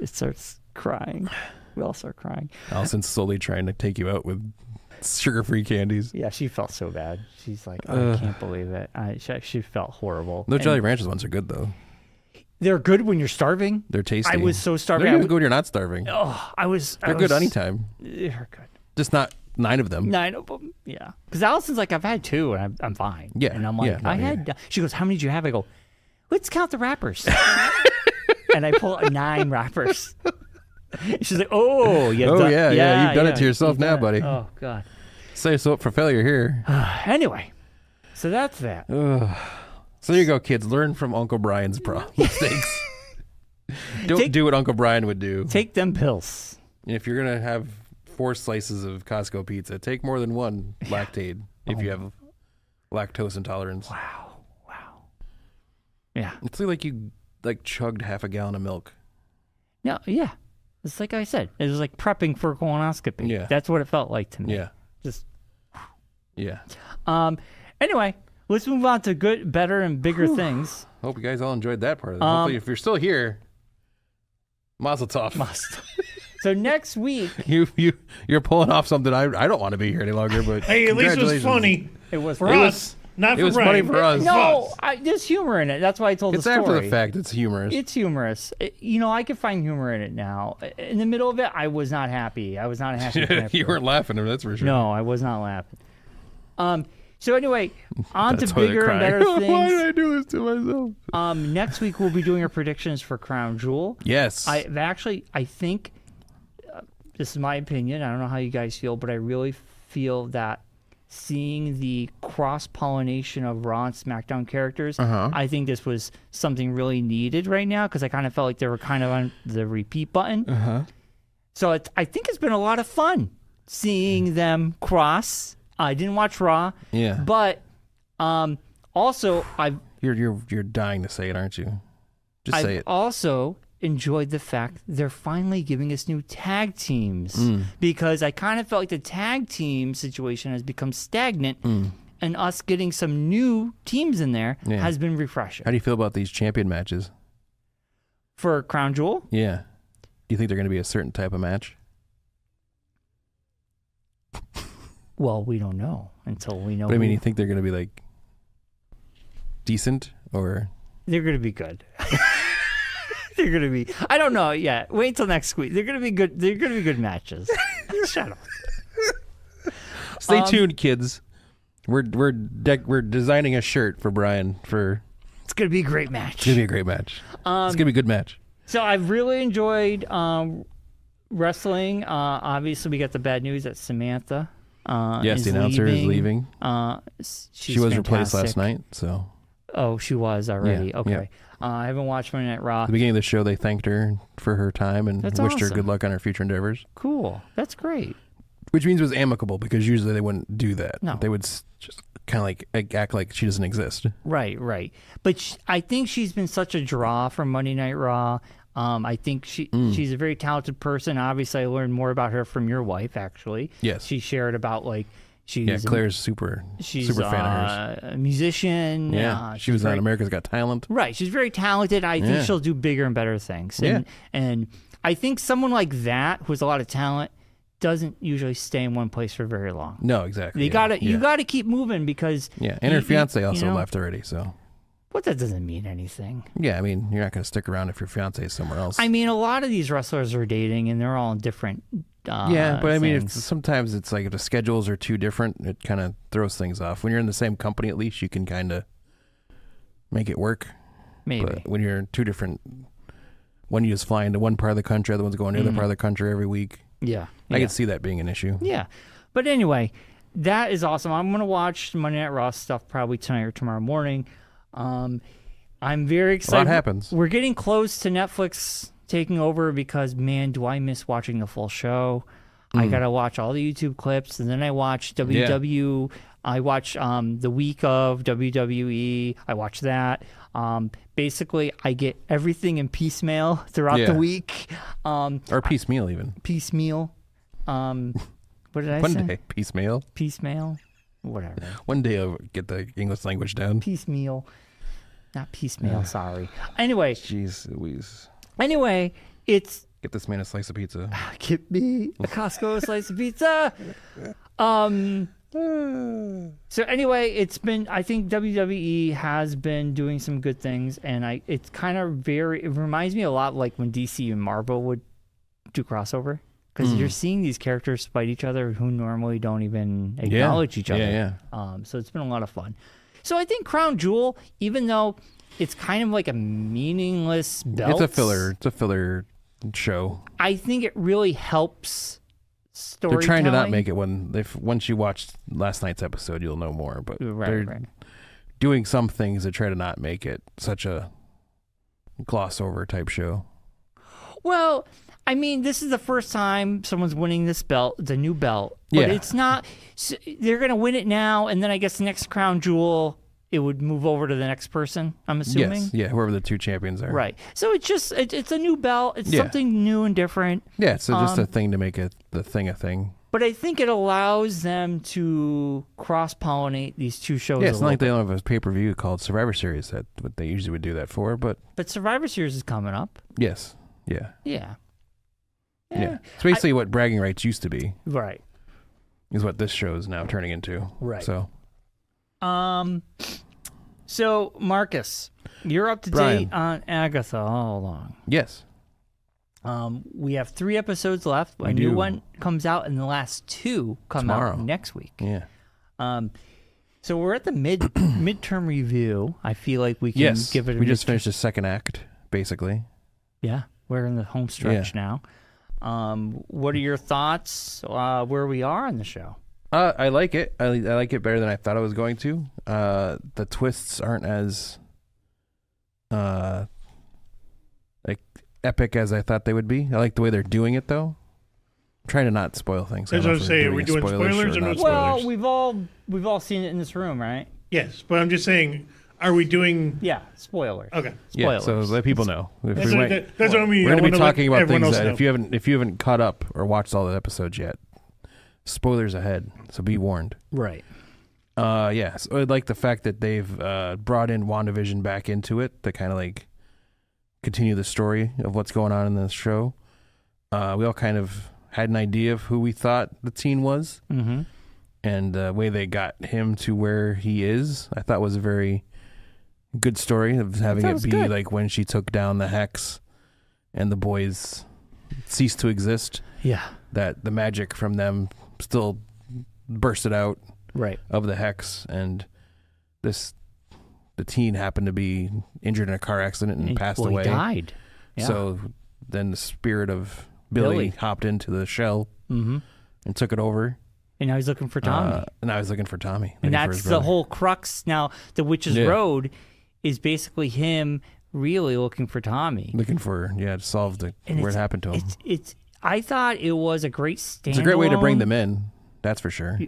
it starts crying. We all start crying. Allison's slowly trying to take you out with sugar-free candies. Yeah, she felt so bad. She's like, oh, I can't believe it. She felt horrible. The And Jolly Ranchers ones are good though. they're good when you're starving. They're tasty. I was so starving. They're good when you're not starving. Oh, They're good anytime. They're good. Just not 9 of them. 9 of them. Yeah. Because Allison's like, I've had 2 and I'm fine. Yeah. And I'm like, yeah, no, I had. She goes, how many did you have? I go, let's count the wrappers. And I pull out 9 wrappers. She's like, oh, yeah. You've done it to yourself now, buddy. Oh God. Say yourself up for failure here. Anyway, so that's that. So there you go, kids. Learn from Uncle Brian's mistakes. Don't do what Uncle Brian would do. Take them pills. If you're gonna have 4 slices of Costco pizza, take more than 1 Lactaid if you have lactose intolerance. Wow. Yeah. It's like you chugged half a gallon of milk. No, yeah. It's like I said. It was like prepping for a colonoscopy. Yeah. That's what it felt like to me. Yeah. Just. Yeah. Anyway, let's move on to good, better, and bigger things. Hope you guys all enjoyed that part of it. Hopefully, if you're still here, mazel tov. So next week, you're pulling off something I don't want to be here any longer. But hey, at least it was funny. it was for us. Not for it was Brian. funny for us. No, there's humor in it. That's why I told It's the story. after the fact. It's humorous. It's humorous. I could find humor in it now. In the middle of it, I was not happy. I was not a happy camper. You weren't laughing, that's for sure. No, I was not laughing. So anyway, on to That's why they're bigger and crying. better things. Why did I do this to myself? Next week we'll be doing our predictions for Crown Jewel. Yes. I think this is my opinion. I don't know how you guys feel, but I really feel that seeing the cross-pollination of Raw and SmackDown characters, I think this was something really needed right now because I kind of felt like they were kind of on the repeat button. So I think it's been a lot of fun seeing them cross. I didn't watch Raw. Yeah. But also You're dying to say it, aren't you? Just say I've it. also enjoyed the fact they're finally giving us new tag teams because I kind of felt like the tag team situation has become stagnant and us getting some new teams in there has been refreshing. How do you feel about these champion matches? For Crown Jewel? Yeah. Do you think they're going to be a certain type of match? Well, we don't know until we know. But I mean, you think they're going to be like decent or? They're going to be good. They're going to be. I don't know yet. Wait until next week. They're going to be good. They're going to be good matches. Shut up. Stay tuned, kids. We're designing a shirt for Brian for. It's going to be a great match. It's going to be a great match. It's going to be a good match. So I've really enjoyed wrestling. Obviously, we got the bad news that Samantha. Yes, the announcer is leaving. She was replaced last night, so. Oh, she was already. Yeah, okay. yeah. I haven't watched Monday Night Raw. At the beginning of the show, they thanked her for her time and That's wished her awesome. good luck on her future endeavors. Cool. That's great. Which means it was amicable because usually they wouldn't do that. No. They would just kind of like act like she doesn't exist. Right. But I think she's been such a draw from Monday Night Raw. I think she's a very talented person. Obviously, I learned more about her from your wife, actually. Yes. She shared about Claire's super fan of hers. A musician. Yeah, she was on America's Got Talent. Right, she's very talented. I think she'll do bigger and better things. And I think someone like that who has a lot of talent doesn't usually stay in one place for very long. No, exactly. You gotta keep moving because and her fiance also left already. So. But that doesn't mean anything. Yeah, I mean, you're not going to stick around if your fiance is somewhere else. I mean, a lot of these wrestlers are dating, and they're all in different. But I mean, things. sometimes it's like if the schedules are too different, it kind of throws things off. When you're in the same company, at least you can kind of make it work. Maybe. But when you're in two different, one you just fly into one part of the country, other one's going to the other part of the country every week. Yeah. I can see that being an issue. Yeah. But anyway, that is awesome. I'm going to watch Monday Night Raw stuff probably tonight or tomorrow morning. I'm very excited. A lot happens. We're getting close to Netflix taking over because, man, do I miss watching the full show. I gotta watch all the YouTube clips, and then I watch WW. I watch the week of WWE. I watch that. Basically, I get everything in piecemeal throughout the week. Or piecemeal even. Piecemeal. What did I say? One day, piecemeal. Piecemeal. Whatever. One day I'll get the English language down. Piecemeal. Not piecemeal, sorry. Anyway. Jeez Louise. Anyway, it's... Get this man a slice of pizza. Get me a Costco slice of pizza. So anyway, I think WWE has been doing some good things, and it's kind of it reminds me a lot like when DC and Marvel would do crossover, because you're seeing these characters fight each other who normally don't even acknowledge each other. Yeah. So it's been a lot of fun. So I think Crown Jewel, even though it's kind of like a meaningless belt. It's a filler show. I think it really helps storytelling. They're trying to not make it once you watch last night's episode, you'll know more. But they're doing some things to try to not make it such a gloss over type show. Well, I mean, this is the first time someone's winning this belt. It's a new belt. But it's not... They're going to win it now, and then I guess the next Crown Jewel, it would move over to the next person, I'm assuming? Yes, yeah, whoever the two champions are. Right. So it's just... It's a new belt. It's something new and different. Yeah, so just a thing to make the thing a thing. But I think it allows them to cross-pollinate these two shows. Yeah, it's not like they don't have a pay-per-view called Survivor Series. That's what they usually would do that for, but... But Survivor Series is coming up. Yes, yeah. Yeah. It's basically what bragging rights used to be. Right. Is what this show is now turning into. Right. So Marcus, you're up to Bryon. date on Agatha All Along. Yes. We have 3 episodes left. We A new do. one comes out, and the last 2 come Tomorrow. out next week. Yeah. So we're at the midterm review. I feel like we can give it a we just finished the second act, basically. Yeah, we're in the home stretch now. What are your thoughts where we are on the show? I like it. I like it better than I thought I was going to. The twists aren't as like epic as I thought they would be. I like the way they're doing it, though. I'm trying to not spoil things. That's what I'm saying. Are we doing spoilers or not spoilers? Well, we've all seen it in this room, right? Yes, but I'm just saying, are we doing... Yeah, spoilers. Okay. Yeah, so let people know. That's what I mean. We're going to be I wanna talking let about things everyone else that know. if you haven't caught up or watched all the episodes yet, spoilers ahead. So be warned. Right. So I like the fact that they've brought in WandaVision back into it to kind of like continue the story of what's going on in this show. We all kind of had an idea of who we thought the teen was, and the way they got him to where he is, I thought was a very good story of having it be good. like when she took down the Hex and the boys ceased to exist. Yeah. That the magic from them still bursted out of the Hex, and the teen happened to be injured in a car accident and passed away. He died. Yeah. So then the spirit of Billy hopped into the shell and took it over. And now he's looking for Tommy. And I was looking for Tommy. And that's the whole crux. Now, the Witch's Road is basically him really looking for Tommy. Looking for, to solve where it happened to him. I thought it was a great standalone. It's a great way to bring them in. That's for sure.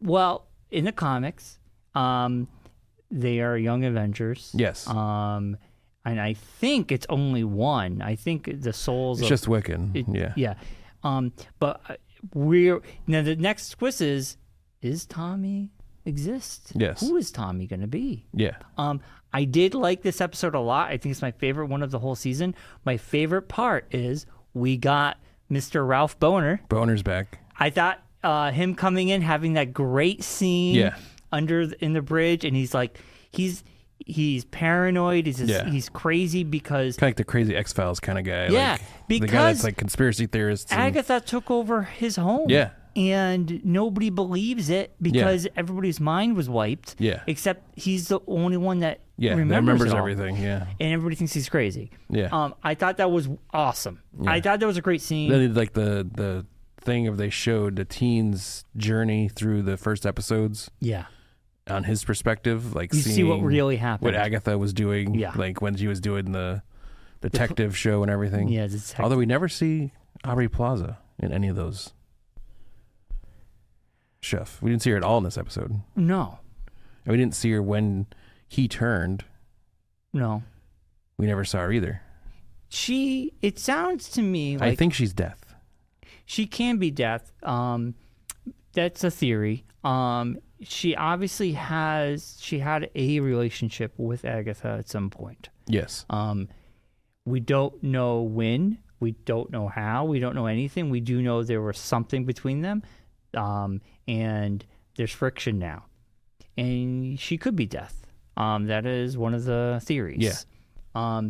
Well, in the comics, they are Young Avengers. Yes. And I think it's only one. I think the souls. It's just Wiccan. Yeah. But now the next twist is Tommy exist? Yes. Who is Tommy going to be? Yeah. I did like this episode a lot. I think it's my favorite one of the whole season. My favorite part is we got Mr. Ralph Boner. Boner's back. I thought him coming in, having that great scene in the bridge, and he's like, he's paranoid. He's crazy because kind of like the crazy X-Files kind of guy. Yeah, like because the guy that's like conspiracy theorists. Agatha took over his home. Yeah. And nobody believes it because everybody's mind was wiped. Yeah. Except he's the only one that remembers it all. everything. Yeah. And everybody thinks he's crazy. Yeah. I thought that was awesome. Yeah. I thought that was a great scene. Then like the thing of they showed the teen's journey through the first episodes. Yeah. On his perspective, like you see what really happened. What Agatha was doing. Yeah. Like when she was doing the detective show and everything. Yeah. Although we never see Aubrey Plaza in any of those. chef. We didn't see her at all in this episode. No. And we didn't see her when he turned. No. We never saw her either. It sounds to me like... I think she's Death. She can be Death. That's a theory. She obviously had a relationship with Agatha at some point. Yes. We don't know when. We don't know how. We don't know anything. We do know there was something between them. And there's friction now. And she could be Death. That is one of the theories. Yeah.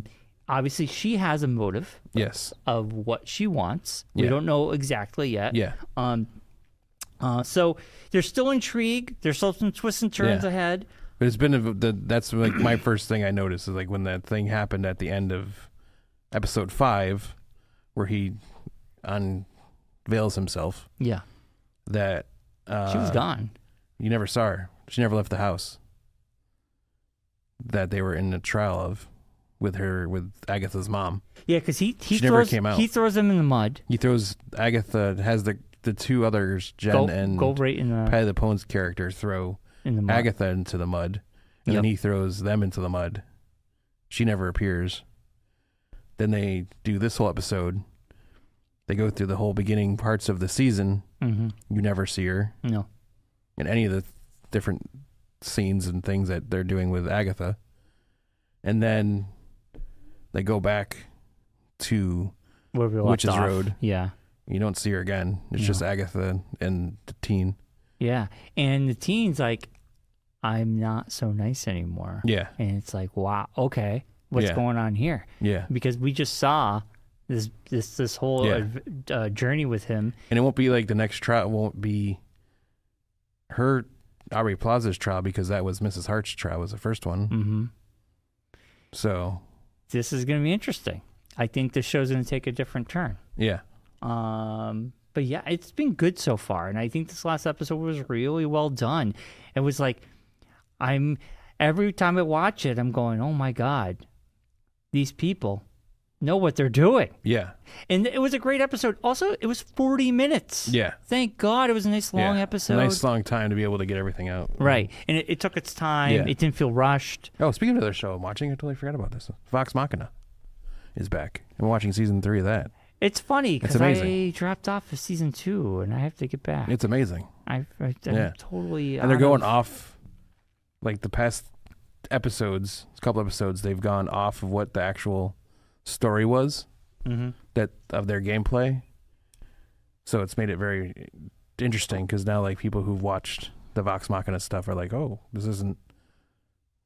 Obviously, she has a motive. Yes. Of what she wants. Yeah. We don't know exactly yet. Yeah. So there's still intrigue. There's still some twists and turns ahead. But it's been that's like my first thing I noticed is like when that thing happened at the end of episode 5, where he unveils himself. Yeah. That She was gone. You never saw her. She never left the house. That they were in a trial of with Agatha's mom. Yeah, because he never came out. He throws them in the mud. He throws Agatha has the two others, Jen and go right in the Patty LuPone's character throw in the mud. Agatha into the mud, and then he throws them into the mud. She never appears. Then they do this whole episode. They go through the whole beginning parts of the season. Mm-hmm. You never see her. No. In any of the different scenes and things that they're doing with Agatha. And then they go back to Where we left Witch's off. Road. Yeah. You don't see her again. It's just Agatha and the teen. Yeah. And the teen's like, I'm not so nice anymore. Yeah. And it's like, wow, okay. What's going on here? Yeah. Because we just saw this whole journey with him. And it won't be like the next trial won't be her Aubrey Plaza's trial, because that was Mrs. Hart's trial, was the first one. Mm-hmm. So this is going to be interesting. I think this show's going to take a different turn. Yeah. But yeah, it's been good so far, and I think this last episode was really well done. It was like, every time I watch it, I'm going, oh my God, these people know what they're doing. Yeah. And it was a great episode. Also, it was 40 minutes. Yeah. Thank God it was a nice long episode. A nice long time to be able to get everything out. Right. And it took its time. Yeah. It didn't feel rushed. Oh, speaking of their show I'm watching, I totally forgot about this. Vox Machina is back. I'm watching season 3 of that. It's funny because amazing. I dropped off of season 2 and I have to get back. It's amazing. I'm totally And they're going off, like the past episodes, a couple episodes, they've gone off of what the actual story was that of their gameplay. So it's made it very interesting, because now like people who've watched the Vox Machina stuff are like, oh, this isn't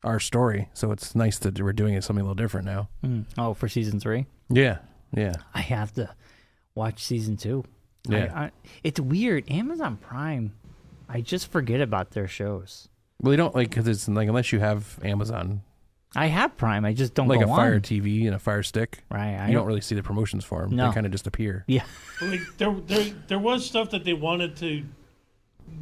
our story. So it's nice that we're doing it something a little different now. Oh, for season 3? Yeah. Yeah. I have to watch season 2. Yeah. It's weird. Amazon Prime, I just forget about their shows. Well, you don't because it's like, unless you have Amazon, I have Prime. I just don't like go a Fire on. TV and a Fire Stick. Right. You don't really see the promotions for them. No. They kind of just appear. Yeah. Like there was stuff that they wanted to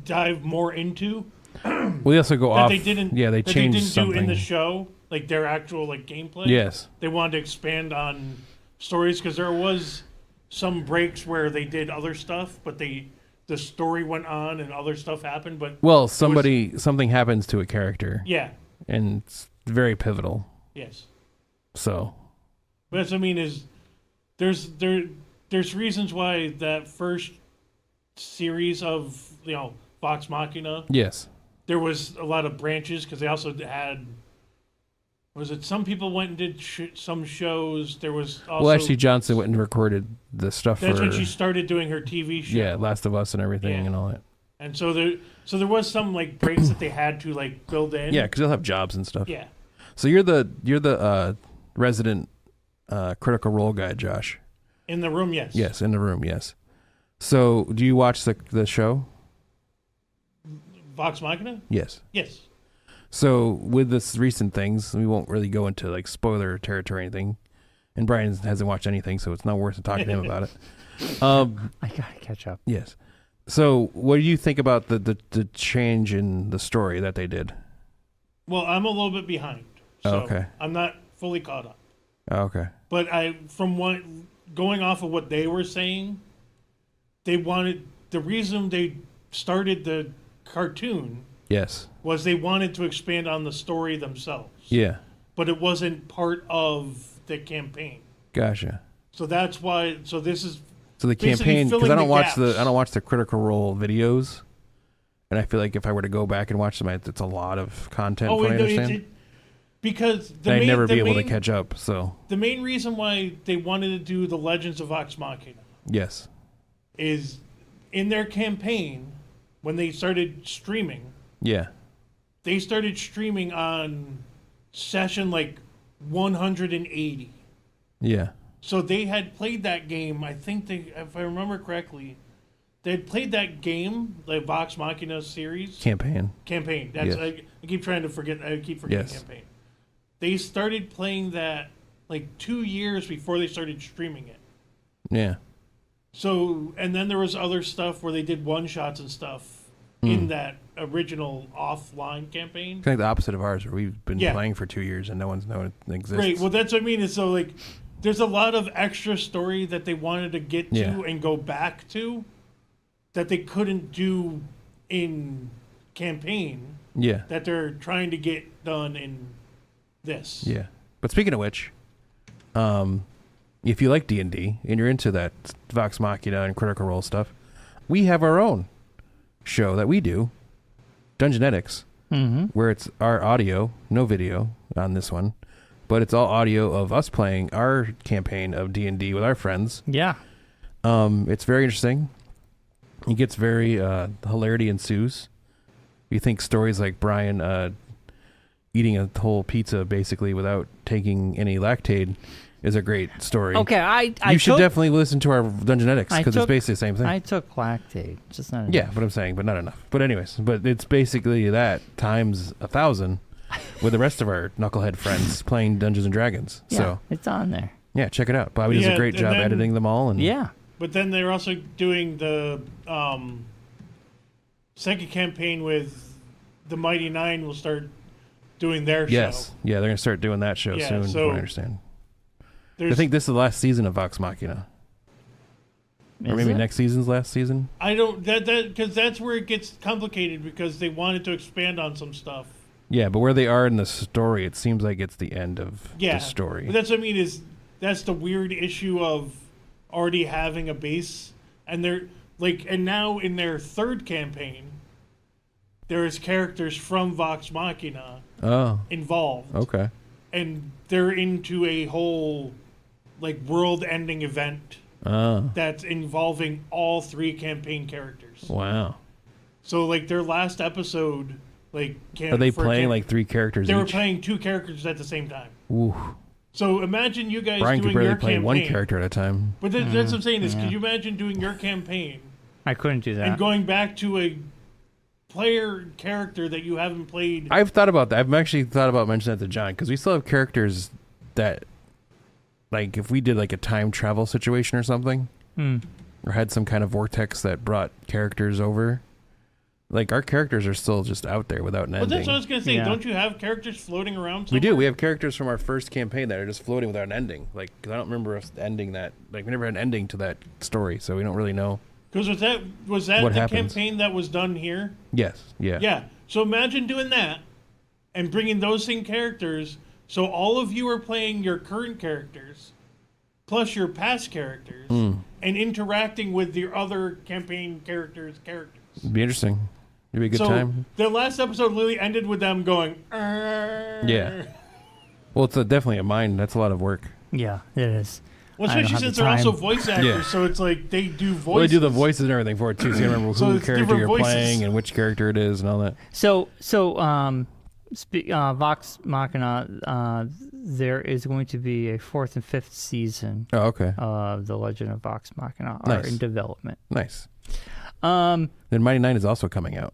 dive more into Well, they also go that off. they didn't. Yeah, they that changed they didn't something do in the show, like their actual like gameplay. Yes. They wanted to expand on stories, because there was some breaks where they did other stuff, but the story went on and other stuff happened. But Well, something happens to a character. yeah, And it's very pivotal. yes. So. But that's what I mean is there's reasons why that first series of Vox Machina, Yes. there was a lot of branches, because they also had, was it some people went and did some shows. There was also, Well, Ashley Johnson went and recorded the stuff that's for when she started doing her TV show. yeah, Last of Us and everything Yeah. and all that. And so there was some like breaks that they had to like build in. Yeah, because they'll have jobs and stuff. Yeah. So you're the resident Critical Role guy, Josh. In the room, yes. Yes, in the room, yes. So do you watch the show? Vox Machina? Yes. Yes. So with this recent things, we won't really go into like spoiler territory or anything. And Brian hasn't watched anything, so it's not worth talking to him about it. I gotta catch up. Yes. So what do you think about the change in the story that they did? Well, I'm a little bit behind. So Okay. I'm not fully caught up. Okay. But going off of what they were saying, they wanted, the reason they started the cartoon Yes. was they wanted to expand on the story themselves. Yeah. But it wasn't part of the campaign. Gotcha. So that's why. So this is. So the basically campaign, because filling I don't watch gaps. I don't watch the Critical Role videos, and I feel like if I were to go back and watch them, it's a lot of content. Oh, from what I no, understand. because And I'd never be able to catch up. So The main reason why they wanted to do the Legends of Vox Machina yes. is in their campaign when they started streaming. Yeah. They started streaming on session like 180. Yeah. So they had played that game. I think if I remember correctly, they had played that game, the Vox Machina series Campaign. That's Yes. I keep trying to forget. I keep forgetting Yes. campaign. They started playing that like 2 years before they started streaming it. Yeah. So and then there was other stuff where they did one shots and stuff in that original offline campaign. Kind of the opposite of ours, where we've been Yeah. playing for 2 years and no one's known it exists. Great. Well, that's what I mean. Is so like, there's a lot of extra story that they wanted to get to Yeah. and go back to, that they couldn't do in campaign. Yeah. That they're trying to get done in this. Yeah. But speaking of which, if you like D&D and you're into that Vox Machina and Critical Role stuff, we have our own show that we do, Dungeonetics, where it's our audio, no video on this one, but it's all audio of us playing our campaign of D&D with our friends. Yeah. It's very interesting. It gets very hilarity ensues. You think stories like Brian eating a whole pizza basically without taking any lactate is a great story. Okay, I You should took, definitely listen to our Dungeonetics I because it's took- basically the same thing. I took lactate, just not. Yeah, but I'm saying, but not enough. But anyways, but it's basically that times 1,000 with the rest of our knucklehead friends playing Dungeons and Dragons. Yeah, So it's on there. yeah, check it out. Bobby does Yeah, a great and job then- editing them all. And Yeah. But then they're also doing the second campaign with the Mighty Nine. Will start doing their yes, show. yeah, they're gonna start doing that show Yeah, soon. so From what I understand. I There's, think this is the last season of Vox Machina, or Is maybe it? next season's last season. I don't that because that's where it gets complicated because they wanted to expand on some stuff. Yeah, but where they are in the story, it seems like it's the end of Yeah, the story. But that's what I mean is that's the weird issue of already having a base, and they're like, and now in their third campaign, there is characters from Vox Machina Oh, involved, okay. and they're into a whole like world-ending event Oh, that's involving all three campaign characters. wow. So like their last episode, like Are they playing like 3 characters they were each? playing 2 characters at the same time. Ooh. So imagine you guys Brian doing could barely your play campaign. one character at a time. But that's what I'm saying is, could you imagine doing your campaign I couldn't do that. and going back to a player character that you haven't played? I've thought about that. I've actually thought about mentioning that to John because we still have characters that, like, if we did like a time travel situation or something, or had some kind of vortex that brought characters over, like our characters are still just out there without an But ending. that's what I was gonna say. Yeah. Don't you have characters floating around? We do. somewhere? We have characters from our first campaign that are just floating without an ending. Like, because I don't remember us ending that. Like, we never had an ending to that story, so we don't really know. Because was that What the happens? campaign that was done here? Yes. Yeah. Yeah. So imagine doing that and bringing those same characters. So all of you are playing your current characters, plus your past characters, Hmm. and interacting with your other campaign characters. It'd be interesting. It'd be a good So time. the last episode literally ended with them going. Yeah. Well, it's definitely a mind. That's a lot of work. Yeah, it is. Well, I don't especially have since the they're also time. voice actors, Yeah. so it's like they do voices. Well, they do the voices and everything for it too, so you remember So who it's character different you're voices. playing and which character it is and all that. Vox Machina, there is going to be a 4th and 5th season Oh, okay. of The Legend of Vox Machina are Nice. in development. Nice. Um, Then Mighty Nine is also coming out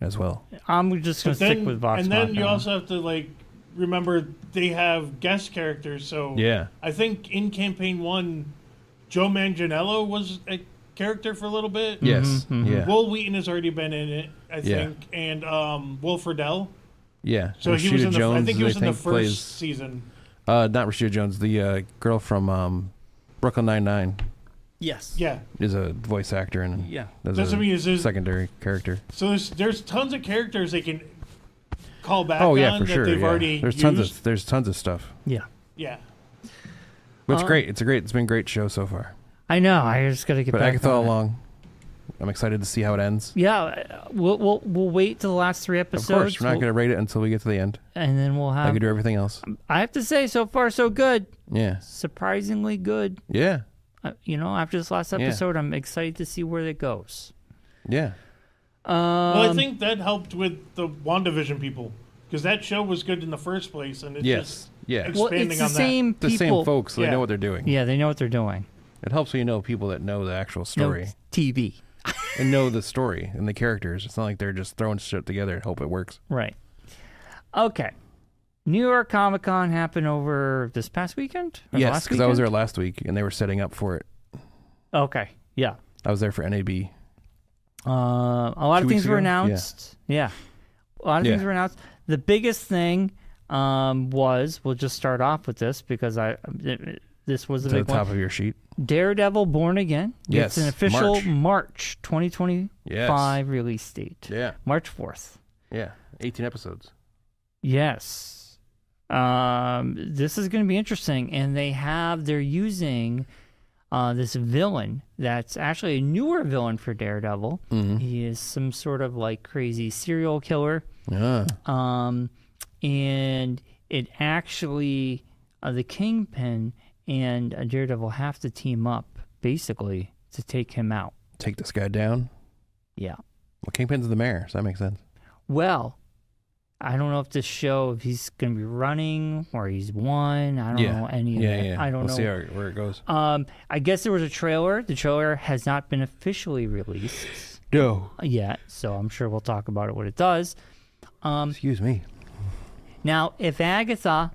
as well. I'm just going But to stick with Vox and Machina. then you also have to like remember they have guest characters. So Yeah. I think in campaign 1, Joe Manganiello was a character for a little bit. Yes. Yeah. Will Wheaton has already been in it, I Yeah. think, and Will Friedle. Yeah. So he was Rashida in the. Jones, I think he was in the first plays, season. not Rashida Jones, the girl from Brooklyn Nine-Nine. Yes. Yeah. is a voice actor and Yeah. as That's a what I mean, is there's- secondary character. So there's tons of characters they can call back Oh yeah, on for that sure. they've Yeah. already There's used. tons of stuff. Yeah. Yeah. But it's great. It's been a great show so far. I know. I just gotta get But back Agatha All on it. Along, I'm excited to see how it ends. Yeah, we'll wait till the last 3 episodes. Of course, we're not going to rate it until we get to the end. and then we'll Like have. we do everything else. I have to say, so far so good. Yeah. Surprisingly good. Yeah. After this last episode, I'm excited to see where it goes. Yeah. Well, I think that helped with the WandaVision people because that show was good in the first place, and it's just Yeah. Well, expanding it's the on that. same The people. same folks, so they Yeah. know what they're doing. Yeah, they know what they're doing. It helps when you know people that know the actual No story TV. and know the story and the characters. It's not like they're just throwing shit together and hope it works. Right. Okay. New York Comic Con happened over this past weekend? Or Yes, last because I was there weekend? last week and they were setting up for it. Okay. Yeah. I was there for NAB. A lot 2 of weeks things were ago? announced. Yeah. A lot of things Yeah. were announced. The biggest thing was, we'll just start off with this because this was a To the big one. top of your sheet. Daredevil Born Again gets Yes, an official March. March 2025 release date. Yeah. March 4th. Yeah. 18 episodes. Yes. This is going to be interesting. And they're using this villain that's actually a newer villain for Daredevil. Mm-hmm. He is some sort of like crazy serial killer. Yeah. And it actually, the Kingpin and Daredevil have to team up basically to take him out. Take this guy down. Yeah. Well, Kingpin's the mayor, so that makes sense. Well, I don't know if this show, if he's going to be running or he's won. I don't know any of that. Yeah. I don't we'll know. see where it goes. I guess there was a trailer. The trailer has not been officially released No. yet, so I'm sure we'll talk about it when it does. Excuse me. Now, if Agatha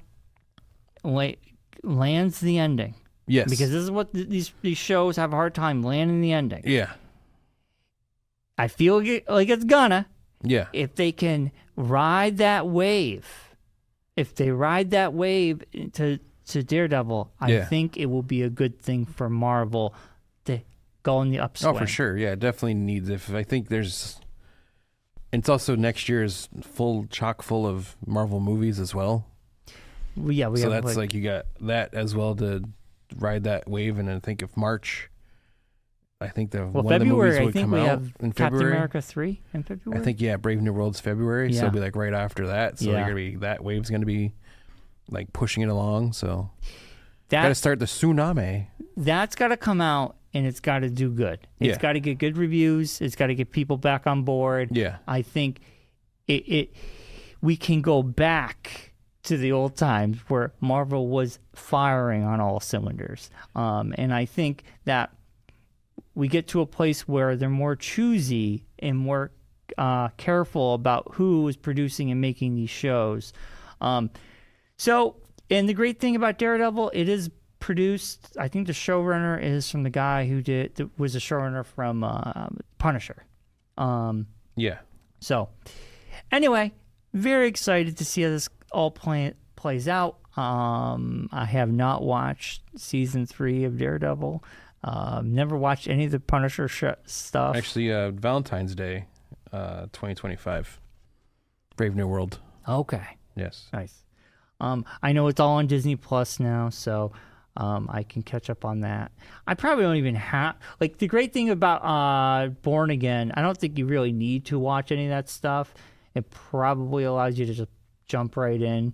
lands the ending, Yes. because this is what these shows have a hard time landing the ending. Yeah. I feel like it's gonna. Yeah. If they can ride that wave, to Daredevil, I Yeah. think it will be a good thing for Marvel to go in the upswing. Oh, for sure. Yeah, it definitely needs. I think there's. It's also next year is chock full of Marvel movies as well. Well, yeah, we So have that's like you got that as well to ride that wave, and I think if March, I think one of the February. movies I would think come we out have in Captain February. America 3 in February. I think Brave New World's February, so Yeah. it'll be like right after that. So Yeah. that wave's gonna be like pushing it along. So got to that start the tsunami. that's got to come out and it's got to do good. It's Yeah. got to get good reviews. It's got to get people back on board. Yeah, I think we can go back to the old times where Marvel was firing on all cylinders. And I think that we get to a place where they're more choosy and more careful about who is producing and making these shows. And the great thing about Daredevil, it is produced, I think the showrunner is from the guy who was a showrunner from Punisher. yeah. So, anyway, very excited to see how this all plays out. I have not watched season 3 of Daredevil. Never watched any of the Punisher stuff. Actually, Valentine's Day, 2025, Brave New World. Okay, Yes. nice. I know it's all on Disney Plus now, so I can catch up on that. I probably don't even have the great thing about Born Again. I don't think you really need to watch any of that stuff. It probably allows you to just jump right in.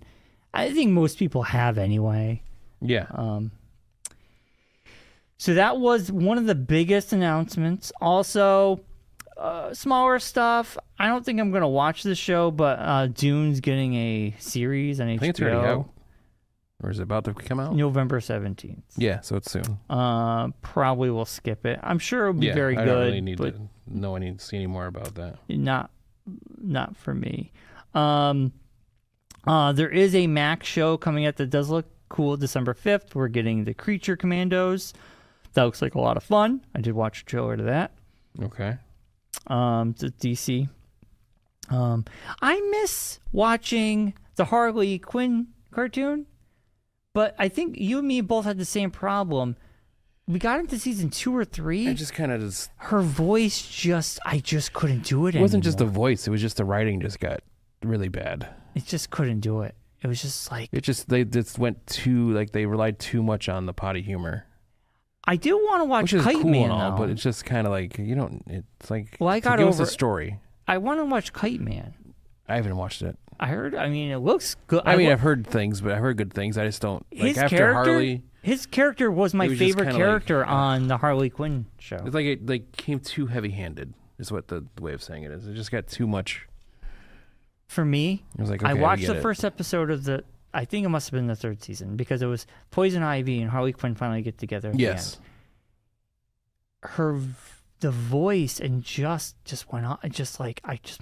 I think most people have anyway. Yeah. So that was one of the biggest announcements. Also, smaller stuff. I don't think I'm going to watch this show, but Dune's getting a series on HBO. I think it's already out. Or is it about to come out? November 17th. Yeah, so it's soon. Probably will skip it. I'm sure it'll be very I good. don't really need but to know any see any more about that. not for me. There is a Mac show coming out that does look cool. December 5th. We're getting the Creature Commandos. That looks like a lot of fun. I did watch a trailer to that. Okay. To DC. I miss watching the Harley Quinn cartoon, but I think you and me both had the same problem. we got into season 2 or 3. I just kind of just. Her voice I just couldn't do it anymore. It wasn't just the voice. It was just the writing just got really bad. It just couldn't do it. It was just like. They just went too, like, they relied too much on the potty humor. I do want to watch Which is Kite cool Man, and all, though. but it's just kind of like, you don't, it's like, Well, I got give us over a story. I want to watch Kite Man. I haven't watched it. I mean, it looks good. I've heard things, but I've heard good things. I just don't, like, His after character, Harley. His character was my It was just favorite kinda character like, on the Harley Quinn show. It's like it like came too heavy-handed, is what the way of saying it is. It just got too much. For me, I was like, I okay, watched get the it. first episode of I think it must have been the 3rd season, because it was Poison Ivy and Harley Quinn finally get together. At Yes. The end. The voice and just went on.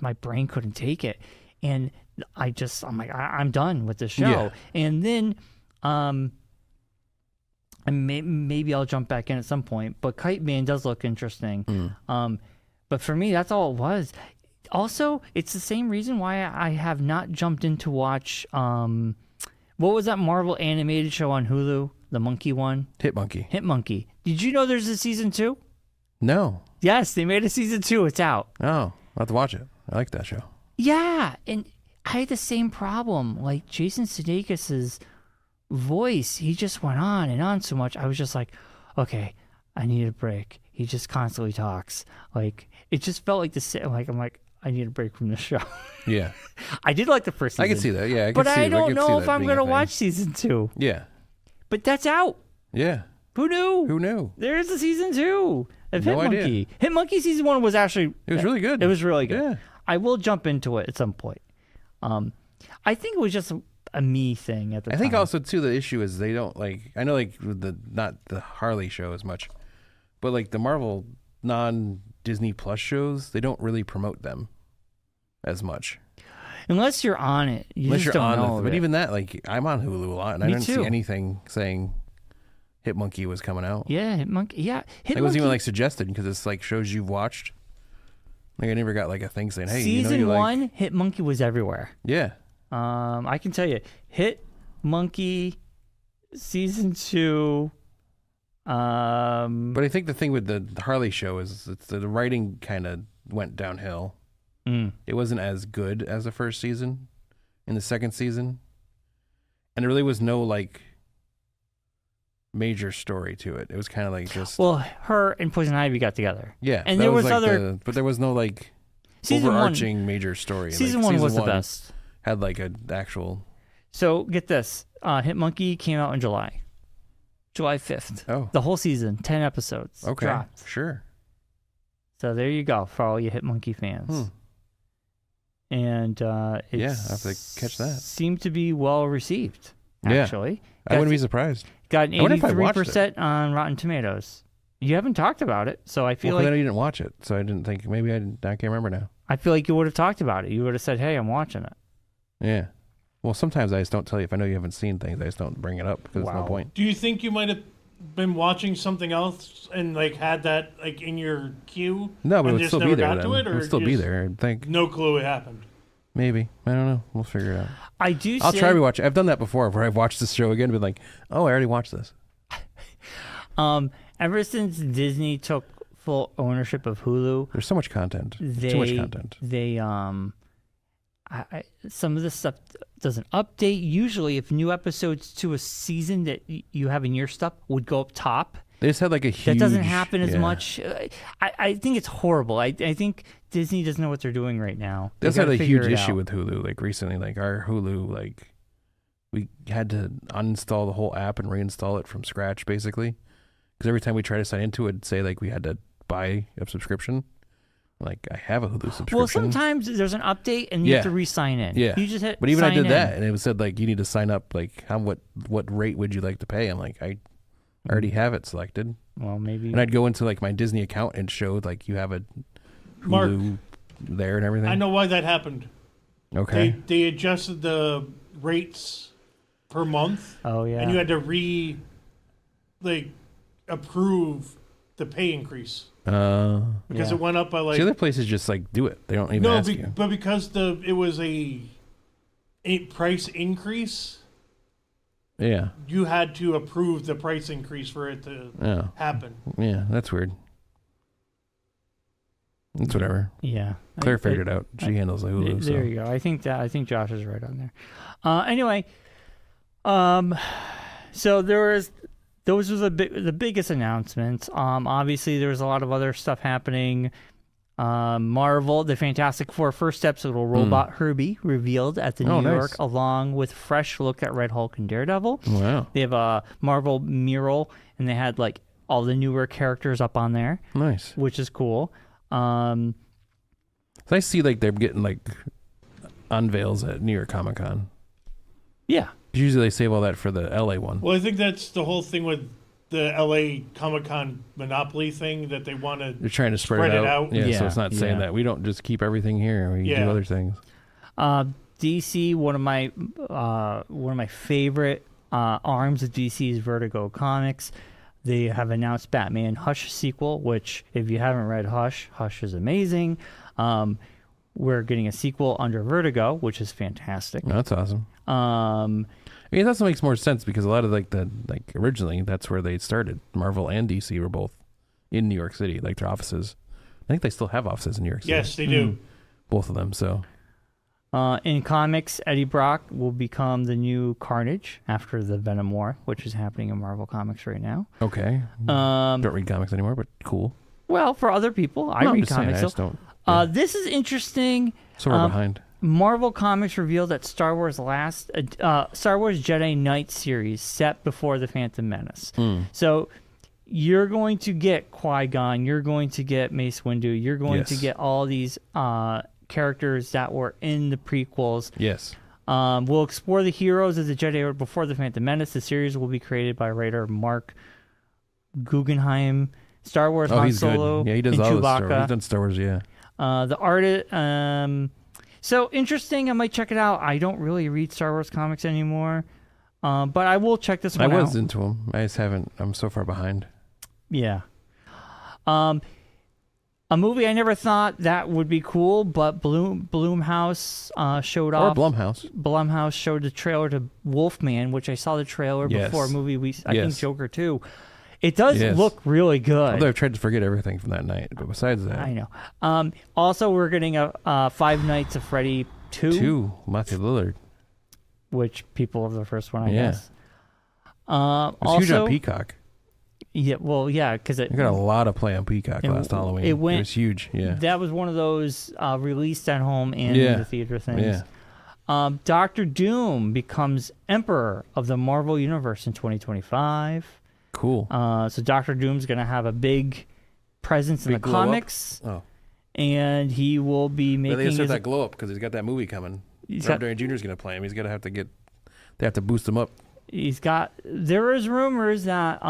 My brain couldn't take it, and I'm like, I'm done with the show. Yeah. And then, and maybe I'll jump back in at some point. But Kite Man does look interesting. But for me, that's all it was. Also, it's the same reason why I have not jumped in to watch. What was that Marvel animated show on Hulu? The monkey one? Hitmonkey. Did you know there's a season 2? No. Yes, they made a season 2. It's out. Oh, I'll have to watch it. I like that show. Yeah, and I had the same problem. Like Jason Sudeikis' voice, he just went on and on so much. I was just like, okay, I need a break. He just constantly talks. Like it just felt like I'm like, I need a break from the show. Yeah. I did like the first season. I can see that. Yeah, but I don't know if I'm going to watch season 2. Yeah. But that's out. Yeah. Who knew? Who knew? There's a season 2 of No Hitmonkey. idea. Hitmonkey season 1 was actually... It was really good. It was really good. Yeah. I will jump into it at some point. I think it was just a me thing at the time. I think also, too, the issue is they don't, like... I know, like, with not the Harley show as much, but, like, the Marvel non-Disney Plus shows, they don't really promote them as much. Unless you're on it. Unless you're on know it. But even that, like, I'm on Hulu a lot, and I Me didn't too. see anything saying Hitmonkey was coming out. Yeah, Hitmonkey. Yeah, It wasn't even, like, suggested, because it's, like, shows you've watched. Like, I never got, like, a thing saying, hey, season you 1, like... Hitmonkey was everywhere. Yeah. I can tell you, Hitmonkey season 2. But I think the thing with the Harley show is the writing kind of went downhill. It wasn't as good as the first season. In the second season, and there really was no like major story to it. It was kind of like just her and Poison Ivy got together. Yeah, and that there was like other, but there was no like season overarching major story. Season like, 1 was the best. Had like an actual. So get this, Hitmonkey came out in July 5th. Oh, the whole season, 10 episodes. Okay, dropped. Sure. So there you go for all you Hitmonkey fans. And I have to catch that. Seemed to be well received. Actually, I wouldn't be surprised. Got an 83% on Rotten Tomatoes. You haven't talked about it, so I feel like then I didn't watch it, so I didn't think maybe I can't remember now. I feel like you would have talked about it. You would have said, "Hey, I'm watching it." Yeah. Well, sometimes I just don't tell you if I know you haven't seen things. I just don't bring it up because there's no point. Do you think you might have been watching something else and like had that like in your queue? No, but it and would just still never be there. got to it, It or would still be just there. I think no clue it happened. maybe. I don't know. We'll figure it out. I do. I'll try to rewatch it. I've done that before, where I've watched this show again and been like, "Oh, I already watched this." Ever since Disney took full ownership of Hulu, There's so much content. Too much content. They some of this stuff doesn't update. Usually, if new episodes to a season that you have in your stuff would go up top. They just had like a huge. That doesn't happen as much. I think it's horrible. I think Disney doesn't know what they're doing right now. That's had a huge issue with Hulu. Like recently, like our Hulu, like we had to uninstall the whole app and reinstall it from scratch, basically. Because every time we try to sign into it, it'd say like we had to buy a subscription. Like I have a Hulu subscription. Well, sometimes there's an update and you have to re-sign in. Yeah, you just hit. But even sign I did in. that, and it said like you need to sign up. Like what rate would you like to pay? I'm like I already have it selected. Well, maybe. And I'd go into like my Disney account and showed like you have a Hulu Mark, there and everything. I know why that happened. Okay. They adjusted the rates per month. Oh yeah. And you had to approve the pay increase. Because it went up by like. The other places just like do it. They don't even ask you. But because it was a price increase, Yeah. you had to approve the price increase for it to happen. Yeah, that's weird. It's whatever. Yeah. Claire figured it out. She handles the Hulu. There So. you go. I think Josh is right on there. Anyway, so those were the biggest announcements. Obviously there was a lot of other stuff happening. Marvel, the Fantastic Four first episode, Robot Herbie, revealed at the New York, along with fresh look at Red Hulk and Daredevil. Wow. They have a Marvel mural, and they had like all the newer characters up on there. Nice. Which is cool. So I see like they're getting like unveils at New York Comic Con. Yeah. Usually they save all that for the LA one. Well, I think that's the whole thing with the LA Comic Con monopoly thing, that they want to. They're trying to spread it out. Yeah, so it's not saying that we don't just keep everything here. We do other things. DC, one of my favorite arms of DC's Vertigo Comics. They have announced Batman Hush sequel, which if you haven't read Hush is amazing. We're getting a sequel under Vertigo, which is fantastic. Oh, that's awesome. I mean, it also makes more sense because a lot of originally that's where they started. Marvel and DC were both in New York City, like their offices. I think they still have offices in New York City. Yes, they do. Both of them. So, in comics, Eddie Brock will become the new Carnage after the Venom War, which is happening in Marvel Comics right now. Okay. Don't read comics anymore, but cool. Well, for other people, I read comics. I just don't. Yeah. This is interesting. So we're behind. Marvel Comics revealed that Star Wars Jedi Knight series set before the Phantom Menace. So you're going to get Qui-Gon, you're going to get Mace Windu, you're going to get all these characters that were in the prequels. Yes. We'll explore the heroes of the Jedi Order before the Phantom Menace. The series will be created by writer Mark Guggenheim. Star Wars, Han Solo, good. Yeah, he does all Chewbacca. the Star Wars. He's done Star Wars, yeah. The artist... So interesting. I might check it out. I don't really read Star Wars comics anymore, but I will check this one out. I was into them. I just haven't. I'm so far behind. Yeah. A movie I never thought that would be cool, but Blumhouse showed off. Or Blumhouse. Blumhouse showed the trailer to Wolfman, which I saw the trailer before a movie. I think Joker 2. It does look really good. Although I've tried to forget everything from that night, but besides that, I know. Also, we're getting a Five Nights at Freddy 2. Matthew Lillard, which people of the first one, I guess. It was huge on Peacock. Yeah, well, yeah, because it got a lot of play on Peacock last Halloween. It was huge. Yeah, that was one of those released at home and in the theater things. Yeah. Doctor Doom becomes Emperor of the Marvel Universe in 2025. Cool. So Doctor Doom's going to have a big presence in the comics. Oh. And he will be making... They have to start that glow up because he's got that movie coming. Robert Downey Jr. is going to play him. He's going to have to get... They have to boost him up. He's got... There is rumors that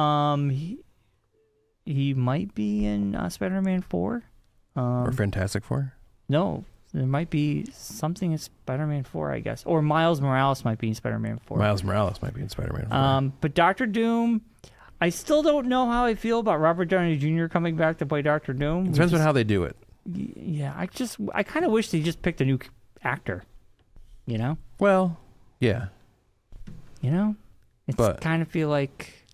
he might be in Spider-Man 4. Or Fantastic Four? No. There might be something in Spider-Man 4, I guess. Or Miles Morales might be in Spider-Man 4. Miles Morales might be in Spider-Man 4. But Doctor Doom... I still don't know how I feel about Robert Downey Jr. coming back to play Doctor Doom. It depends on how they do it. Yeah, I kind of wish they just picked a new actor. You know? Well, yeah. You know? It's kind of feel like...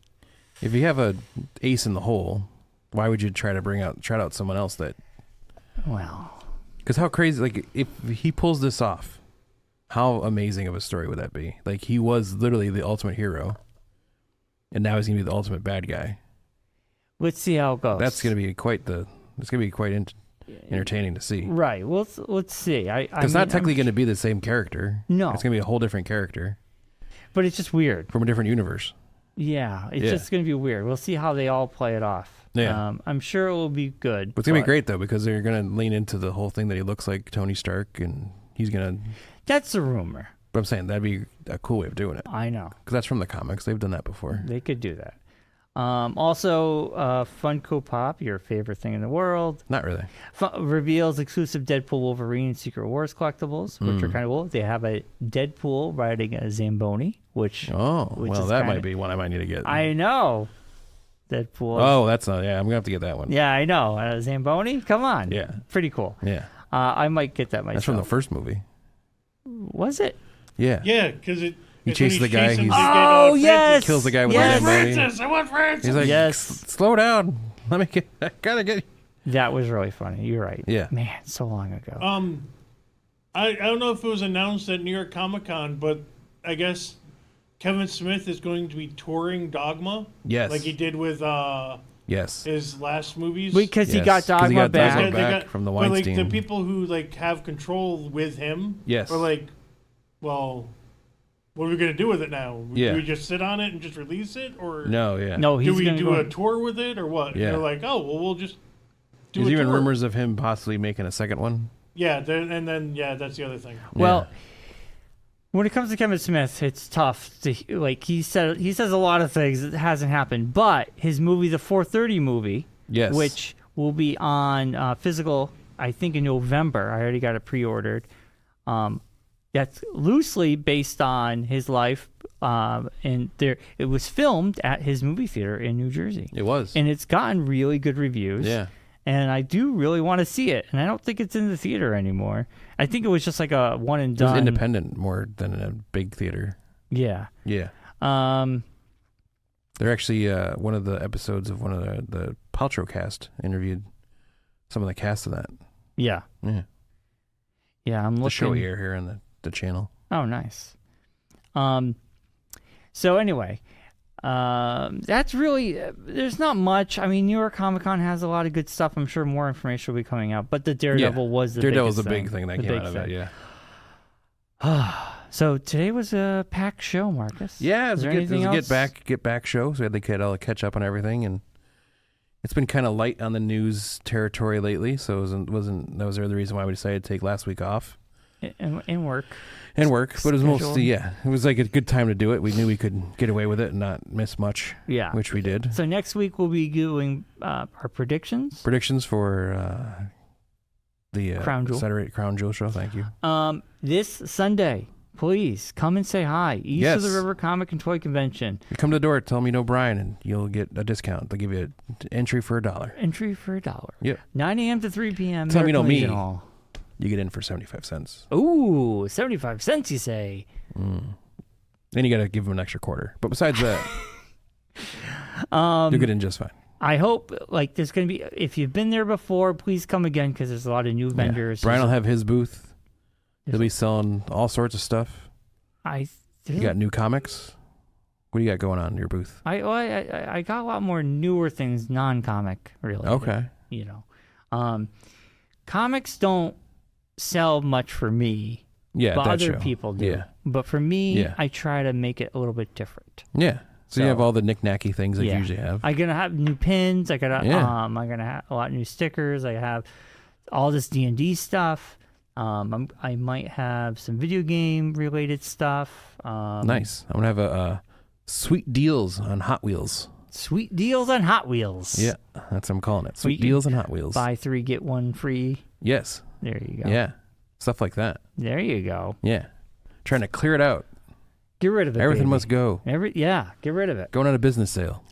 If you have a ace in the hole, why would you try to try out someone else that... Well... Because how crazy... Like, if he pulls this off, how amazing of a story would that be? Like, he was literally the ultimate hero. And now he's going to be the ultimate bad guy. Let's see how it goes. That's going to be quite entertaining to see. Right. Well, let's see. It's not technically going to be the same character. No. It's going to be a whole different character. But it's just weird. From a different universe. Yeah. It's just going to be weird. We'll see how they all play it off. Yeah. I'm sure it will be good. But it's going to be great, though, because they're going to lean into the whole thing that he looks like Tony Stark, and he's going to... That's a rumor. But I'm saying that'd be a cool way of doing it. I know. Because that's from the comics. They've done that before. They could do that. Also, Funko Pop, your favorite thing in the world. Not really. Reveals exclusive Deadpool, Wolverine, and Secret Wars collectibles, which are kind of cool. They have a Deadpool riding a Zamboni, which... Oh, well, that might be one I might need to get. I know. Deadpool. Oh, that's not... Yeah, I'm going to have to get that one. Yeah, I know. Zamboni? Come on. Yeah. Pretty cool. Yeah. I might get that myself. That's from the first movie. Was it? Yeah. Yeah, because He chases the guy. He's Oh, yes! kills the guy with Yes. the dead body. Francis, I want Francis. He's like, Yes. slow down. Let me get. I gotta get. That was really funny. You're right. Yeah. Man, so long ago. I don't know if it was announced at New York Comic Con, but I guess Kevin Smith is going to be touring Dogma. Yes. Like he did with Yes. his last movies. Because he Yes, got 'cause Dogma he got back. Dogma back from the but, Weinstein. like the people who like have control with him. Yes. Are like, well, what are we gonna do with it now? Yeah. Do we just sit on it and just release it, or No, yeah. No, he's do we gonna do go. a tour with it, or what? Yeah. And they're like, oh, well, we'll just do There's a even tour. rumors of him possibly making a second one. Yeah, and then that's the other thing. Well, when it comes to Kevin Smith, it's tough to like. He says a lot of things that hasn't happened, but his movie, the 4:30 movie, Yes. which will be on physical, I think in November. I already got it pre-ordered. That's loosely based on his life, and it was filmed at his movie theater in New Jersey. It was. And it's gotten really good reviews. Yeah. And I do really want to see it, and I don't think it's in the theater anymore. I think it was just like a one and It was done. independent more than a big theater. Yeah. Yeah. They're actually one of the episodes of one of the Paltrow cast interviewed some of the cast of that. Yeah. Yeah. Yeah, I'm looking. The show air here on the channel. Oh, nice. So anyway, that's really there's not much. I mean, New York Comic Con has a lot of good stuff. I'm sure more information will be coming out. But the Daredevil was the Daredevil's biggest the big thing that the came big out of it. thing. Yeah. So today was a packed show, Marcus. Yeah, it Is was there a good anything else? get back show. So we had to catch up on everything, and it's been kind of light on the news territory lately. So it wasn't that was the reason why we decided to take last week off. And work. And work, but it was Schedule. mostly, it was like a good time to do it. We knew we could get away with it and not miss much, Yeah. which we did. So next week we'll be doing our predictions. Predictions for the Crown Jewel. Saturday Crown Jewel show, thank you. This Sunday, please come and say hi. East of the Yes. River Comic and Toy Convention. You come to the door, tell me you know Brian, and you'll get a discount. They'll give you an entry for $1. Entry for $1. Yep. 9 a.m. to 3 p.m. Tell me you know American me. Legion Hall. You get in for 75 cents. Ooh, 75 cents, you say. Then you got to give them an extra quarter. But besides that, you'll get in just fine. I hope, like, there's going to be, if you've been there before, please come again because there's a lot of new vendors. Brian will have his booth. He'll be selling all sorts of stuff. You got new comics. What do you got going on in your booth? I got a lot more newer things, non-comic, really. Okay. You know. Comics don't sell much for me. Yeah, But that other show. people do. Yeah. But for me, Yeah. I try to make it a little bit different. Yeah. So you So- have all the knick-knacky things that Yeah. you usually have. I'm gonna have new pins. I'm gonna Yeah. have a lot of new stickers. I have all this D&D stuff. I might have some video game related stuff. Nice. I'm going to have a sweet deals on Hot Wheels. Sweet deals on Hot Wheels. Yeah, that's what I'm calling it. Sweet you deals on Hot Wheels. Buy 3 get 1 free. Yes. There you go. Yeah. Stuff like that. There you go. Yeah. Trying to clear it out. Get rid of it. Everything baby. must go. Get rid of it. Going out of business sale.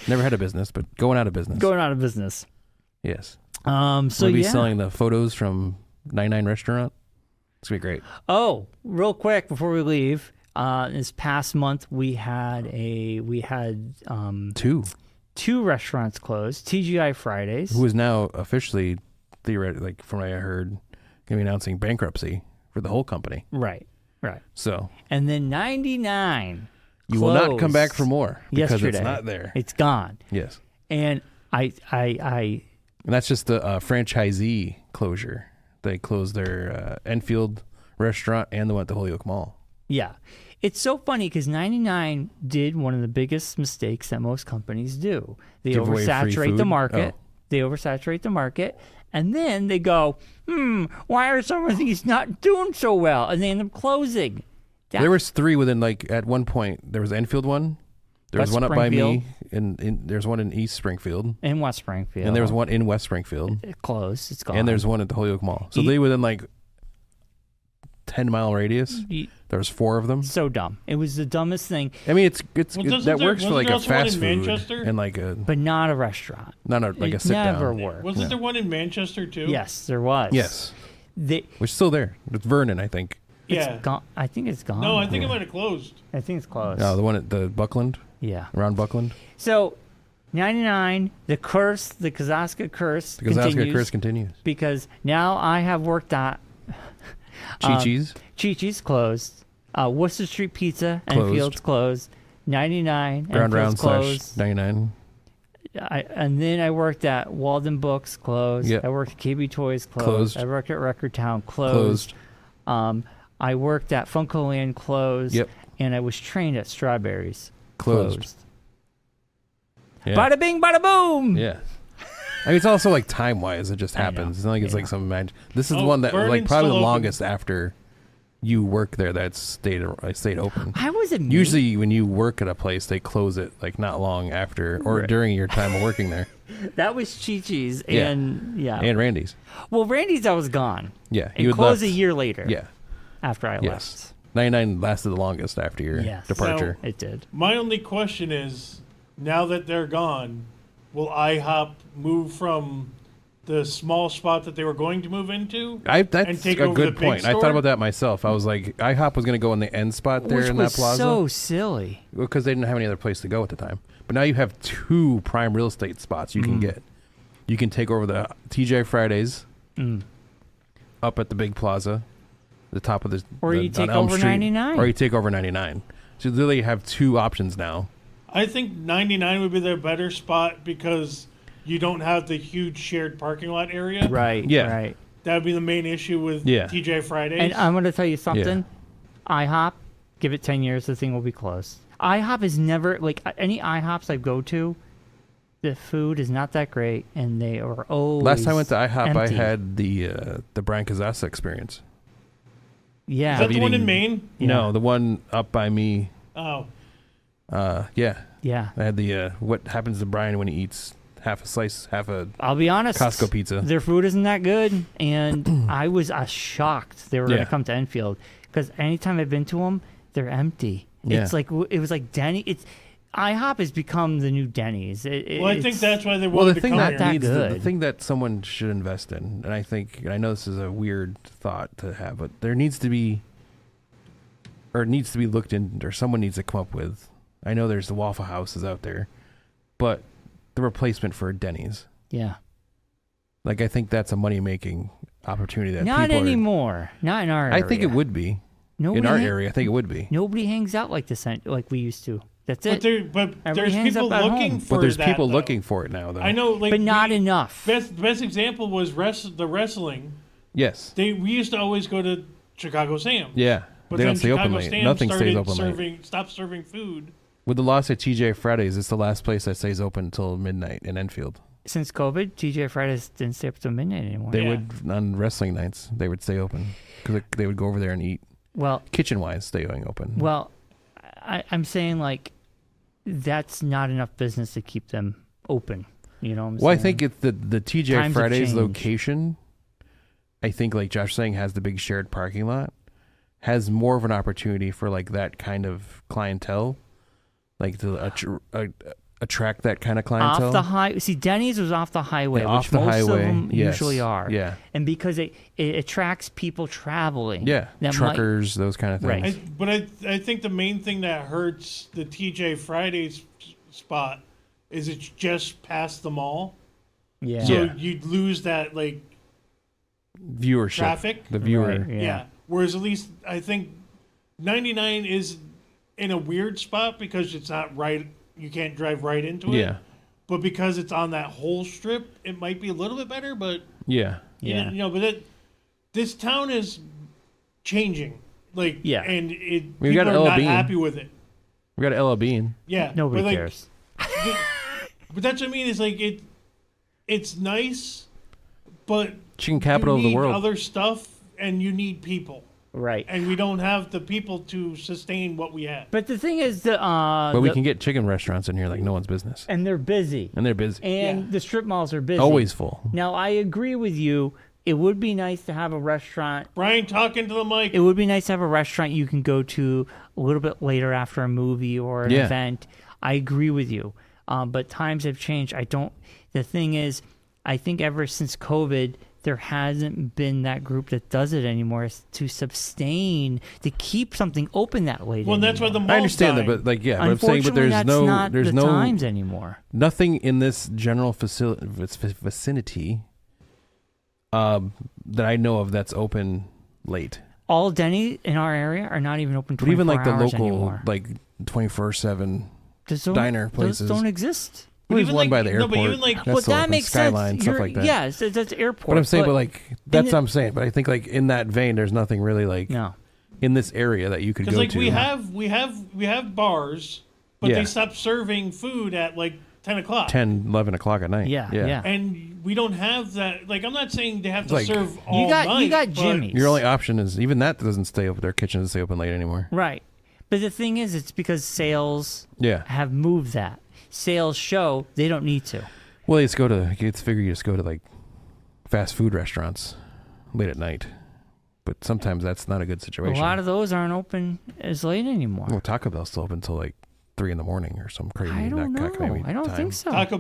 Never had a business, but going out of business. Going out of business. Yes. So we'll be yeah. selling the photos from 99 Restaurant. It's going to be great. Oh, real quick before we leave, this past month we had two restaurants closed. TGI Fridays. Who is now officially, theoretically, like from what I heard, going to be announcing bankruptcy for the whole company. Right. So And then 99. you will not come closed back for more because yesterday. it's not there. It's gone. Yes. And I And that's just the franchisee closure. They closed their Enfield restaurant and the one at the Holyoke Mall. yeah. It's so funny because 99 did one of the biggest mistakes that most companies do. They Give away free oversaturate the food? market. Oh. They oversaturate the market. And then they go, why are some of these not doing so well? And they end up closing. There was 3 within, like, at one point. There was the Enfield one. There was West one up by Springfield. me. And there's one in East Springfield. In West Springfield. And there was one in West Springfield. It closed. It's gone. And there's one at the Holyoke Mall. So they within, like, 10-mile radius. There's 4 of them. So dumb. It was the dumbest thing, I mean, it's Well, that works for, like, a wasn't there also one fast in food. Manchester? And, like, a but not a restaurant. not a, like a It sit-down. never worked. Wasn't there one in Manchester too? Yes, there was. Yes. They, Which is still there. It's Vernon, I think. Yeah. gone. I think it's gone. No, I think it might have closed. I think it's closed. No, the one at the Buckland, Yeah. around Buckland. So, 99, the Kazaska curse Because Oscar continues curse continues. because now I have worked at Chi-Chi's. Chi-Chi's closed. Worcester Street Pizza, Closed. Enfield's closed. 99, Ground Round Enfield's closed. / 99. And then I worked at Walden Books, closed. Yep. I worked at KB Toys, closed. Closed. I worked at Record Town, closed. Closed. I worked at Funko Land, closed. Yep. And I was trained at Strawberries, Closed. Yeah. Bada bing, bada boom. Yeah. I mean, it's also like time wise, it just I know. happens. It's not like it's like some magic. This is the Oh, one that was like Vernon's probably the still open. longest after you work there that stayed open. I was amused. Usually, when you work at a place, they close it like not long after or Right. during your time of working there. That was Chi-Chi's, Yeah. and And Randy's. well, Randy's, I was gone. Yeah. It had closed left. a year later. Yeah. After I Yes. 99 lasted the longest after your Yes. departure. left. It did. My only question is, now that they're gone, will IHOP move from the small spot that they were going to move into? That's take a over the good big point. I store? thought about that myself. I was like, IHOP was going to go in the end spot there Which in was that plaza. so silly. Because they didn't have any other place to go at the time. But now you have 2 prime real estate spots you can get. You can take over the TJ Fridays up at the big plaza, the top of the Or the- you on take Elm over Street, 99. Or you take over 99. So you literally have 2 options now. I think 99 would be the better spot because you don't have the huge shared parking lot area. Right. Yeah. Right. That would be the main issue with Yeah. TJ Fridays. And I'm going to tell you something. IHOP, give it 10 years, the thing will be closed. IHOP is never, like, any IHOPs I go to, the food is not that great, and they are always Last time I went to IHOP, empty. I had the Brian Kazassa experience. Yeah. Is that the one in eating- Maine? Yeah. No, the one up by me. Oh. Yeah. Yeah. I had the what happens to Brian when he eats half a I'll be honest. Costco pizza. Their food isn't that good, and I was shocked they were going Yeah. to come to Enfield because anytime I've been to them, they're empty. Yeah. It's like it was like Denny. It's IHOP has become the new Denny's. Well, I think it's- that's why they Well, wanted the to thing come that here. that needs the good. thing that someone should invest in, and I know this is a weird thought to have, but there needs to be, or it needs to be looked in, or someone needs to come up with. I know there's the Waffle Houses out there, but the replacement for Denny's. Yeah. Like I think that's a money making opportunity that Not people anymore. Not in our area. I think it would be Nobody in our hang- area. I think it would be. Nobody hangs out like this like we used to. That's But, it. but Everybody there's hangs people up at looking home. for But there's that, people though. looking for it now, though. I know, like, but not we- enough. Best example was the wrestling. Yes. We used to always go to Chicago Sam's. Yeah. But They then don't stay Chicago open late. Sam's Nothing stays started open late. Stopped serving food. With the loss of TJ Fridays, it's the last place that stays open until midnight in Enfield. Since COVID, TJ Fridays didn't stay up till midnight anymore. They Yeah. would on wrestling nights. They would stay open because they would go over there and eat. Well, Kitchen wise, staying open. well, I'm saying like that's not enough business to keep them open. You know what I'm saying? Well, I think it's the TJ Times have Fridays changed. location. I think, like Josh was saying, has the big shared parking lot, has more of an opportunity for like that kind of clientele, like to attract that kind of clientele. off the high. See, Denny's was off the highway, Yeah, which off the most highway, of them yes. usually are. Yeah, And because it attracts people traveling. yeah, that truckers, those kind of Right. things. I think the main thing that hurts the TJ Fridays spot is it's just past the mall. Might, yeah. So Yeah. you'd lose that, like, Viewership, traffic. the viewer. Right, yeah. yeah. Whereas at least I think 99 is in a weird spot because it's not right. You can't drive right into it. Yeah, But because it's on that whole strip, it might be a little bit better. But yeah, Yeah. this town is changing. Like, Yeah. and We people got are Ella not Bean. happy with it. we got Ella Bean. Yeah, Nobody but like, cares. But that's what I mean. Is like it's nice, but Chicken capital you of the need world. other stuff, and you need people, Right. and we don't have the people to sustain what we have. But the thing is, But we can get chicken restaurants in here like no one's business, and they're busy, and they're busy, and Yeah. the strip malls are busy. always full. Now, I agree with you. It would be nice to have a restaurant. Brian, talking to the mic. It would be nice to have a restaurant you can go to a little bit later after a movie or an Yeah. event. I agree with you. But times have changed. The thing is, I think ever since COVID, there hasn't been that group that does it anymore to sustain, to keep something open that late. Well, that's why the malls I understand died. that, but like, yeah, but I'm saying, but Unfortunately, that's not the times anymore. Nothing in this general vicinity that I know of that's open late. All Denny in our area are not even open 24 But even like the hours local, anymore. like 24/7 Those diner places Those don't exist. There's even one like- by the no, airport. but even like- That's Well, still that open. makes Skyline, sense. stuff like that. Yeah, that's airport. But I'm saying, but like that's it- what I'm saying. But I think like in that vein, there's nothing really like no. in this area that you could go Because like to. we have bars, but Yeah. they stopped serving food at like 10 o'clock. 10, 11 o'clock at night. Yeah. And we don't have that. Like, I'm not saying they have to Like- serve all You got night. but- Jimmy's. Your only option is even that doesn't stay open. Their kitchen doesn't stay open late anymore. Right. But the thing is, it's because sales Yeah. have moved that. Sales show they don't need to. Well, you just go to. It's figure you just go to like fast food restaurants late at night, but sometimes that's not a good A situation. lot of those aren't open as late anymore. well, Taco Bell's still open until like 3 in the morning or some crazy. I don't know. maybe I don't time. think so. Taco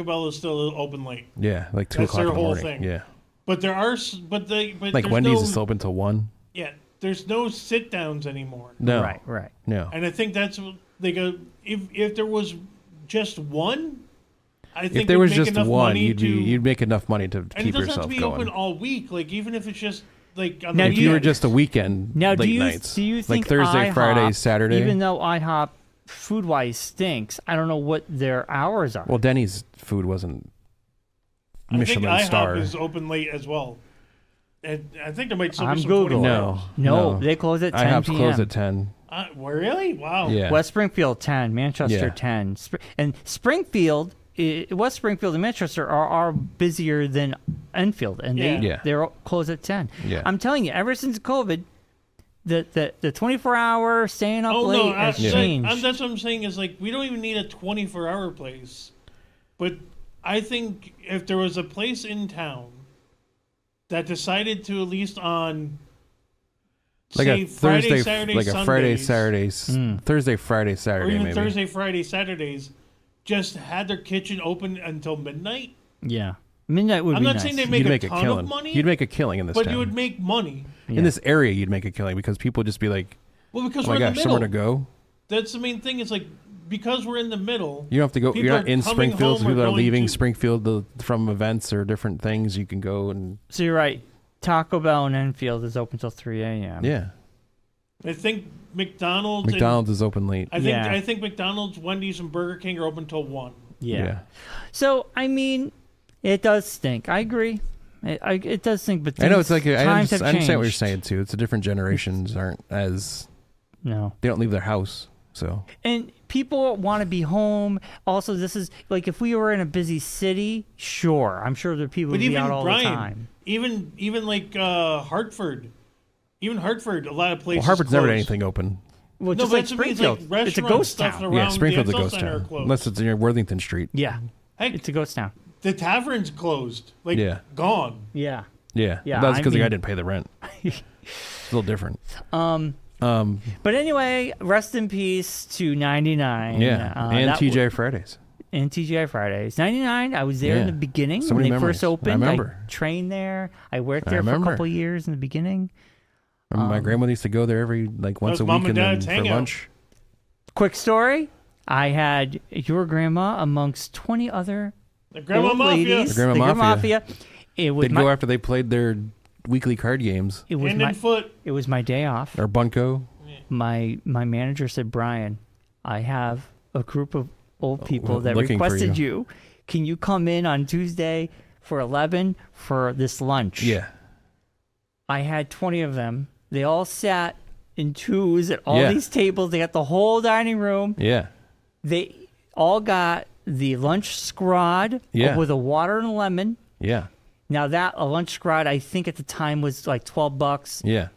Bell is still open late. Yeah, like 2 That's o'clock their in the whole morning. thing. Yeah, But there are, but like there's Wendy's no, is still open till 1. Yeah, there's no sit downs anymore. No, Right. no. And I think that's like if there was just one, I think If there we'd was make just enough one, money you'd make enough money to and keep it doesn't have yourself to be going. open all week. Like even if it's just like on Now, the If you were weekend. just a weekend, Now, late do you nights, think like Thursday, IHOP, Friday, Saturday. Even though IHOP food wise stinks, I don't know what their hours are. Well, Denny's food wasn't I think Michelin IHOP star. is open late as well. And I think there might still I'm be some Googling. 24 No, hours. no, they close at 10 IHOP's p.m. closed at 10. Really? Wow. Yeah. West Springfield 10, Manchester Yeah. 10, and Springfield. West Springfield and Manchester are busier than Enfield, and Yeah. they're closed at 10. Yeah. I'm telling you, ever since COVID, the 24-hour staying up Oh late no, has changed. that's what I'm saying is like we don't even need a 24-hour place, but I think if there was a place in town that decided to at least on Like say a Friday, Thursday, Saturday, like a Sundays, Friday, Saturdays, Thursday, Friday, or Saturday, even maybe. Thursday, Friday, Saturdays, just had their kitchen open until midnight. Yeah, midnight would I'm be not nice. saying they You'd make a make a ton killing. of money, You'd make a killing in this but town. you would make money. In this area, you'd make a killing because people would just be like, Well, because "Oh we're my in gosh, the middle. somewhere to go." That's the main thing. It's like because we're in the middle. You don't have to go. People You're not are in coming Springfield. So home or people are going leaving to- Springfield from events or different things. You can go and So you're right. Taco Bell in Enfield is open till 3 a.m. yeah. I think McDonald's. and- McDonald's is open late. Yeah. I think McDonald's, Wendy's, and Burger King are open till 1. Yeah. So I mean, it does stink. I agree. It does stink, but I know it's like I times have understand what you're changed. saying too. It's the different generations aren't as No. they don't leave their house. So And people want to be home. Also, this is like if we were in a busy city, sure. I'm sure there are people But would be even out all the Brian, time. even like Hartford, even Hartford, a lot of places. well, Harvard's never had closed. anything open. Well, No, just but like that's what I mean, Springfield. like It's a restaurant ghost stuff town. around Yeah, Springfield's a the ghost Excel Center are town closed. unless it's near Worthington Street. Yeah. Heck, It's a ghost town. the tavern's closed. Like Yeah. gone. Yeah. Yeah, Yeah, that's I because the guy mean- didn't pay the rent. It's a little different. But anyway, rest in peace to 99. Yeah, and that TJ Fridays. and TGI Fridays. 99, I was there in Yeah. the beginning So when many they first memories. opened. I remember. trained there. I worked I there for a remember. couple years in the beginning. My grandmother used to go there every once was a Mom week and and then Dad's for hangout. lunch. Quick story. I had your grandma amongst 20 other The Grandma old Mafia. ladies. The Grandma Mafia. It was They'd my, go after they played their weekly card games it was Hand my and foot. it was my day off. or bunco. My manager said, "Brian, I have a group of old people that looking for requested you. Can you come in on Tuesday for 11 for this lunch?" Yeah, I had 20 of them. They all sat in twos at all Yeah. these tables. They got the whole dining room. yeah, They all got the lunch scrod Yeah. with a water and a lemon. yeah, Now a lunch scrod, I think at the time was like $12. yeah,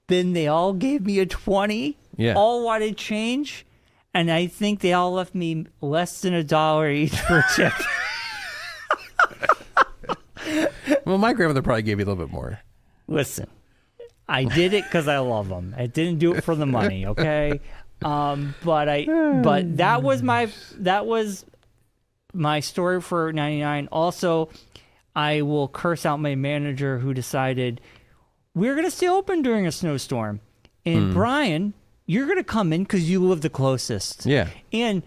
Then they all gave me a 20. Yeah. All wanted change. And I think they all left me less than $1 each for a tip. Well, my grandmother probably gave you a little bit more. Listen, I did it because I love them. I didn't do it for the money, okay? But that was my story for 99. Also, I will curse out my manager who decided we're going to stay open during a snowstorm. And Bryon, you're going to come in because you live the closest. Yeah. And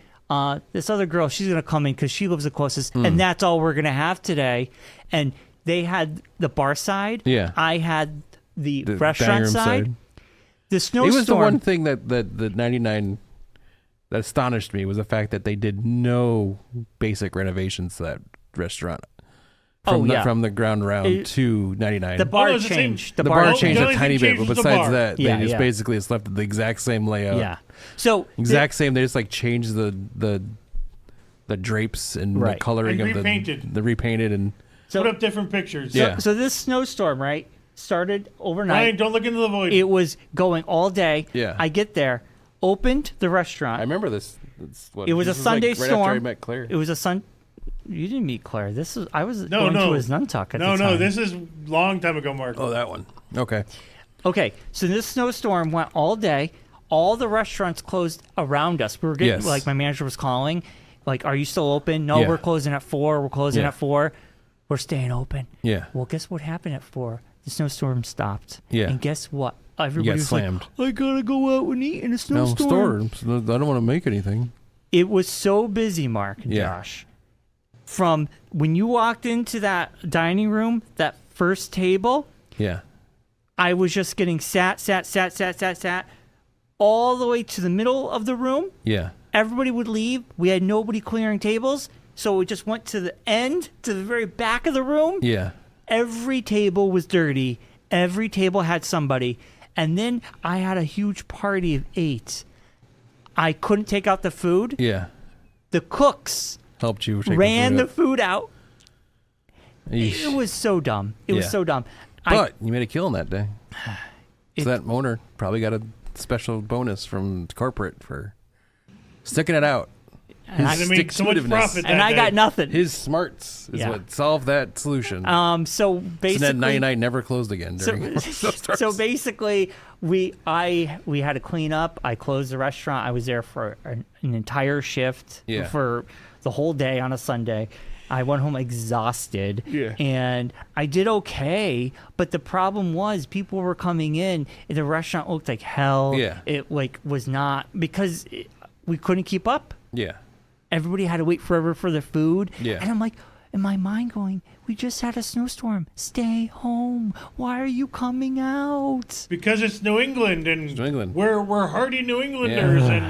this other girl, she's going to come in because she lives the closest. And that's all we're going to have today. And they had the bar side. Yeah. I had the The restaurant dining room side. The snowstorm. It was the one thing that the 99 that astonished me was the fact that they did no basic renovations to that restaurant. From the ground round to 99. The bar Oh, it's the same- changed. The bar bar changed the a only tiny thing bit, but changed was the besides bar. that, Yeah, they just yeah. basically it's left the exact same layout. Yeah. So Exact same. They just like changed the drapes and the Right. coloring And of repainted. the repainted and Put up different pictures. Yeah. So this snowstorm, right, started overnight. Ryan, don't look into the void. It was going all day. Yeah. I get there, opened the restaurant. I remember this. It was a Sunday right storm. after I met Claire. It was a sun. You didn't meet Claire. I was No, going no. to his Nuntuck at no, the time. this is long time ago, Mark. Oh, that one. Okay. Okay, so this snowstorm went all day. All the restaurants closed around us. We were getting Yes. like my manager was calling, like, "Are you still open?" No, Yeah. we're closing at 4. We're closing Yeah. at 4. We're staying open. Yeah. Well, guess what happened at 4? The snowstorm stopped. Yeah. And guess what? You Everybody got was slammed. like, "I gotta go out and eat in a No, snowstorm." store. I don't want to make anything. It was so busy, Mark and Yeah. Josh. From when you walked into that dining room, that first table, Yeah. I was just getting sat, all the way to the middle of the room. Yeah. Everybody would leave. We had nobody clearing tables. So we just went to the end, to the very back of the room. Yeah. Every table was dirty. Every table had somebody. And then I had a huge party of 8. I couldn't take out the food. Yeah. The cooks Helped you take ran the the food out. Yeesh. It was so dumb. It was Yeah. so dumb. But you made a killing that day. It- So that owner probably got a special bonus from corporate for sticking it out. And I- They made so much stick-to-itiveness. profit and that I day. got nothing. His smarts is Yeah. what solved that solution. So so basically, that 99 never closed again during snowstorms. so basically, we had to clean up. I closed the restaurant. I was there for an entire shift Yeah. for the whole day on a Sunday. I went home exhausted, Yeah. and I did okay. But the problem was people were coming in. And the restaurant looked like hell. Yeah. It was not because we couldn't keep up. Yeah. Everybody had to wait forever for their food. Yeah. And I'm like, in my mind going, we just had a snowstorm. Stay home. Why are you coming out? Because it's New England, and New England. we're hardy New Englanders, and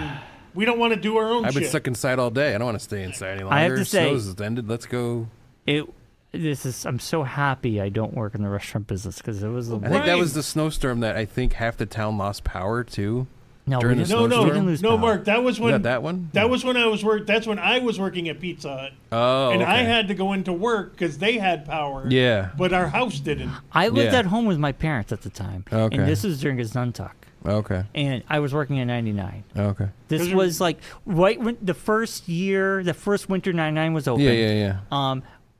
we don't want to do our own I've been shit. stuck inside all day. I don't want to stay inside any longer. I have to say- Snow's ended. Let's go. I'm so happy I don't work in the restaurant business because it was the I think that Right. was the snowstorm that I think half the town lost power to. no, during we the didn't, snowstorm? we didn't lose no, power. Mark, that was Was when that one? that was when I was That's when I was working at Pizza Hut, Oh, and okay. I had to go into work because they had power. Yeah. but our house didn't. I lived Yeah. at home with my parents at the time. Okay. And this was during his Nuntuck. Okay. And I was working in 99. Okay. This Those are- was like right when the first winter 99 was open. Yeah.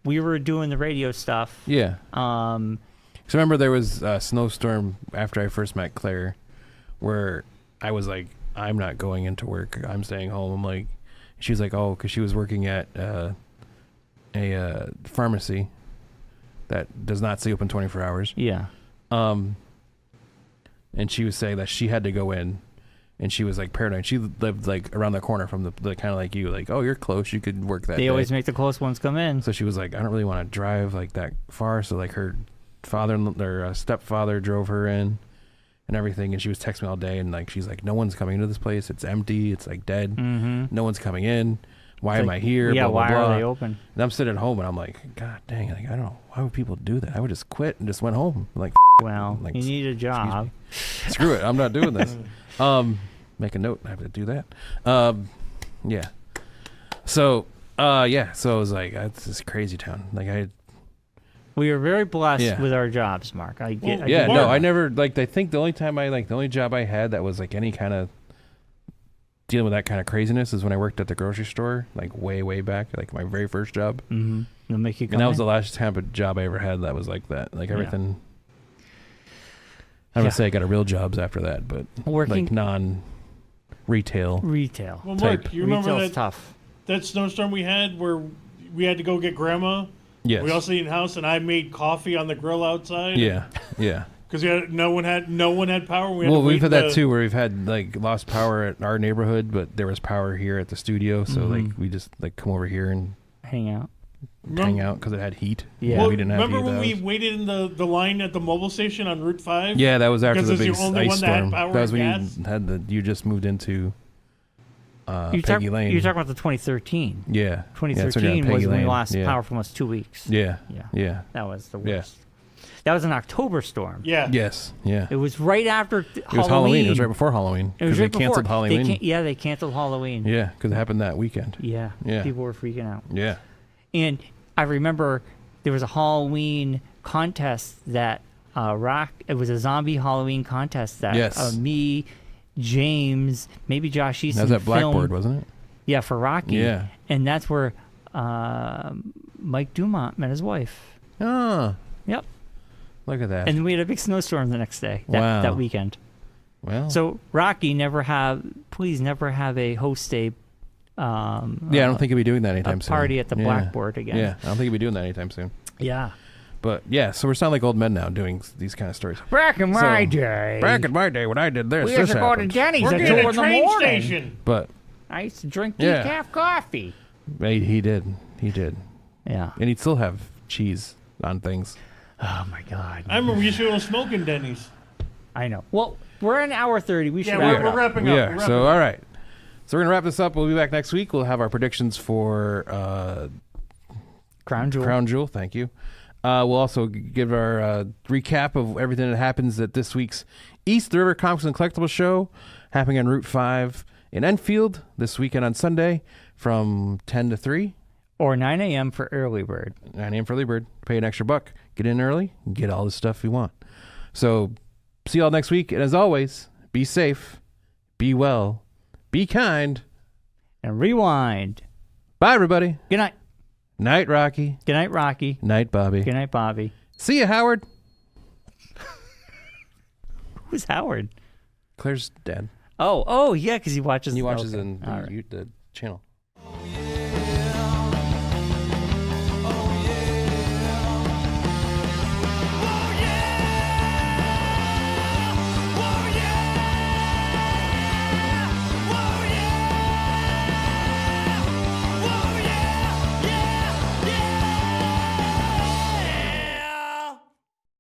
We were doing the radio stuff. Yeah. Um, So I remember there was a snowstorm after I first met Claire, where I was like, I'm not going into work. I'm staying home. I'm like, she was like, oh, because she was working at a pharmacy that does not stay open 24 hours. yeah. And she was saying that she had to go in, and she was like paranoid. She lived like around the corner from the kind of like you, like, oh, you're close. You could work that They day. always make the close ones come in. So she was like, I don't really want to drive like that far. So like her father or stepfather drove her in and everything. And she was texting me all day. And like, she's like, no one's coming into this place. It's empty. It's like dead. Mm-hmm. No one's coming in. Why am I here? Yeah, Blah, blah, why blah. are they open? And I'm sitting at home and I'm like, God dang, like, I don't know. Why would people do that? I would just quit and just went home. Like, Well, like, you need a job. screw it. I'm not doing this. Make a note. I have to do that. Yeah. So, yeah. So I was like, that's this crazy town. Like We are very blessed Yeah. with our jobs, Mark. I get. Well, I yeah, get no, that. I never, like, I think the only job I had that was like any kind of dealing with that kind of craziness is when I worked at the grocery store, like way back, like my very first job. Mm-hmm. They'll make you come And that was in. the last type of job I ever had that was like that. Like Yeah. everything. I don't Yeah. want to say I got a real jobs after that, but Working like non-retail. retail. Well, Mark, Type. you remember Retail's that tough. snowstorm we had where we had to go get Grandma Yes. We also eat in house, and I made coffee on the grill outside. Yeah. Yeah. Because no one had power. We've had that too, where we've had like lost power at our neighborhood, but there was power here at the studio, so like we just like come over here and hang out because it had heat. Yeah. Well, we didn't have remember heat when we those. waited in the line at the mobile station on Route 5? Yeah, that was after Because the it's big the only ice one that had storm. power That was and when gas? you had you just moved into You're Peggy Lane. You're talking about the 2013. Yeah. 2013 was when we lost power for almost 2 weeks. Yeah. Yeah. Yeah. That was the worst. That was an October storm. Yeah. Yes. Yeah. It was right after Halloween. It was Halloween. It was right before Halloween. It was right they canceled before. Halloween. They canceled Halloween. Yeah, because it happened that weekend. Yeah. Yeah. People were freaking out. Yeah. And I remember there was a Halloween contest that it was a zombie Halloween contest that me, James, maybe Josh Easton That was at Blackboard, filmed. wasn't it? Yeah, for Rocky. Yeah. And that's where Mike Dumont met his wife. Oh, Yep. look at that. And we had a big snowstorm the next day, Wow. that weekend. Well, So Rocky, please never have a host a yeah, I don't think he'll be doing that anytime soon. party at the Blackboard again. Yeah, I don't think he'll be doing that anytime soon. Yeah. But yeah, so we're sounding like old men now doing these kind of stories. Back in my So, day. Back in my day when I did this, we used this to go to happened. Denny's We're at 2 getting in a the train morning. station. But I used to drink Yeah. decaf coffee. he did. He did. Yeah. And he'd still have cheese on things. Oh my God. I remember we used to go smoke in Denny's. I know. Well, we're in hour 30. We should Yeah, wrap it we're up. wrapping Yeah. up. We're wrapping So up. all right. So we're gonna wrap this up. We'll be back next week. We'll have our predictions for Crown Jewel. Crown Jewel. Thank you. We'll also give our recap of everything that happens at this week's East River Comics and Collectible Show, happening on Route 5 in Enfield this weekend on Sunday from 10 to 3. Or 9 a.m. for Early Bird. 9 a.m. for early bird. Pay an extra $1. Get in early and get all the stuff you want. So see you all next week. And as always, be safe, be well, be kind. And rewind. Bye, everybody. Good night. Night, Rocky. Good night, Rocky. Night, Bobby. Good night, Bobby. See you, Howard. Who's Howard? Claire's dad. Oh, yeah, because he watches. He watches okay. in All right. the channel.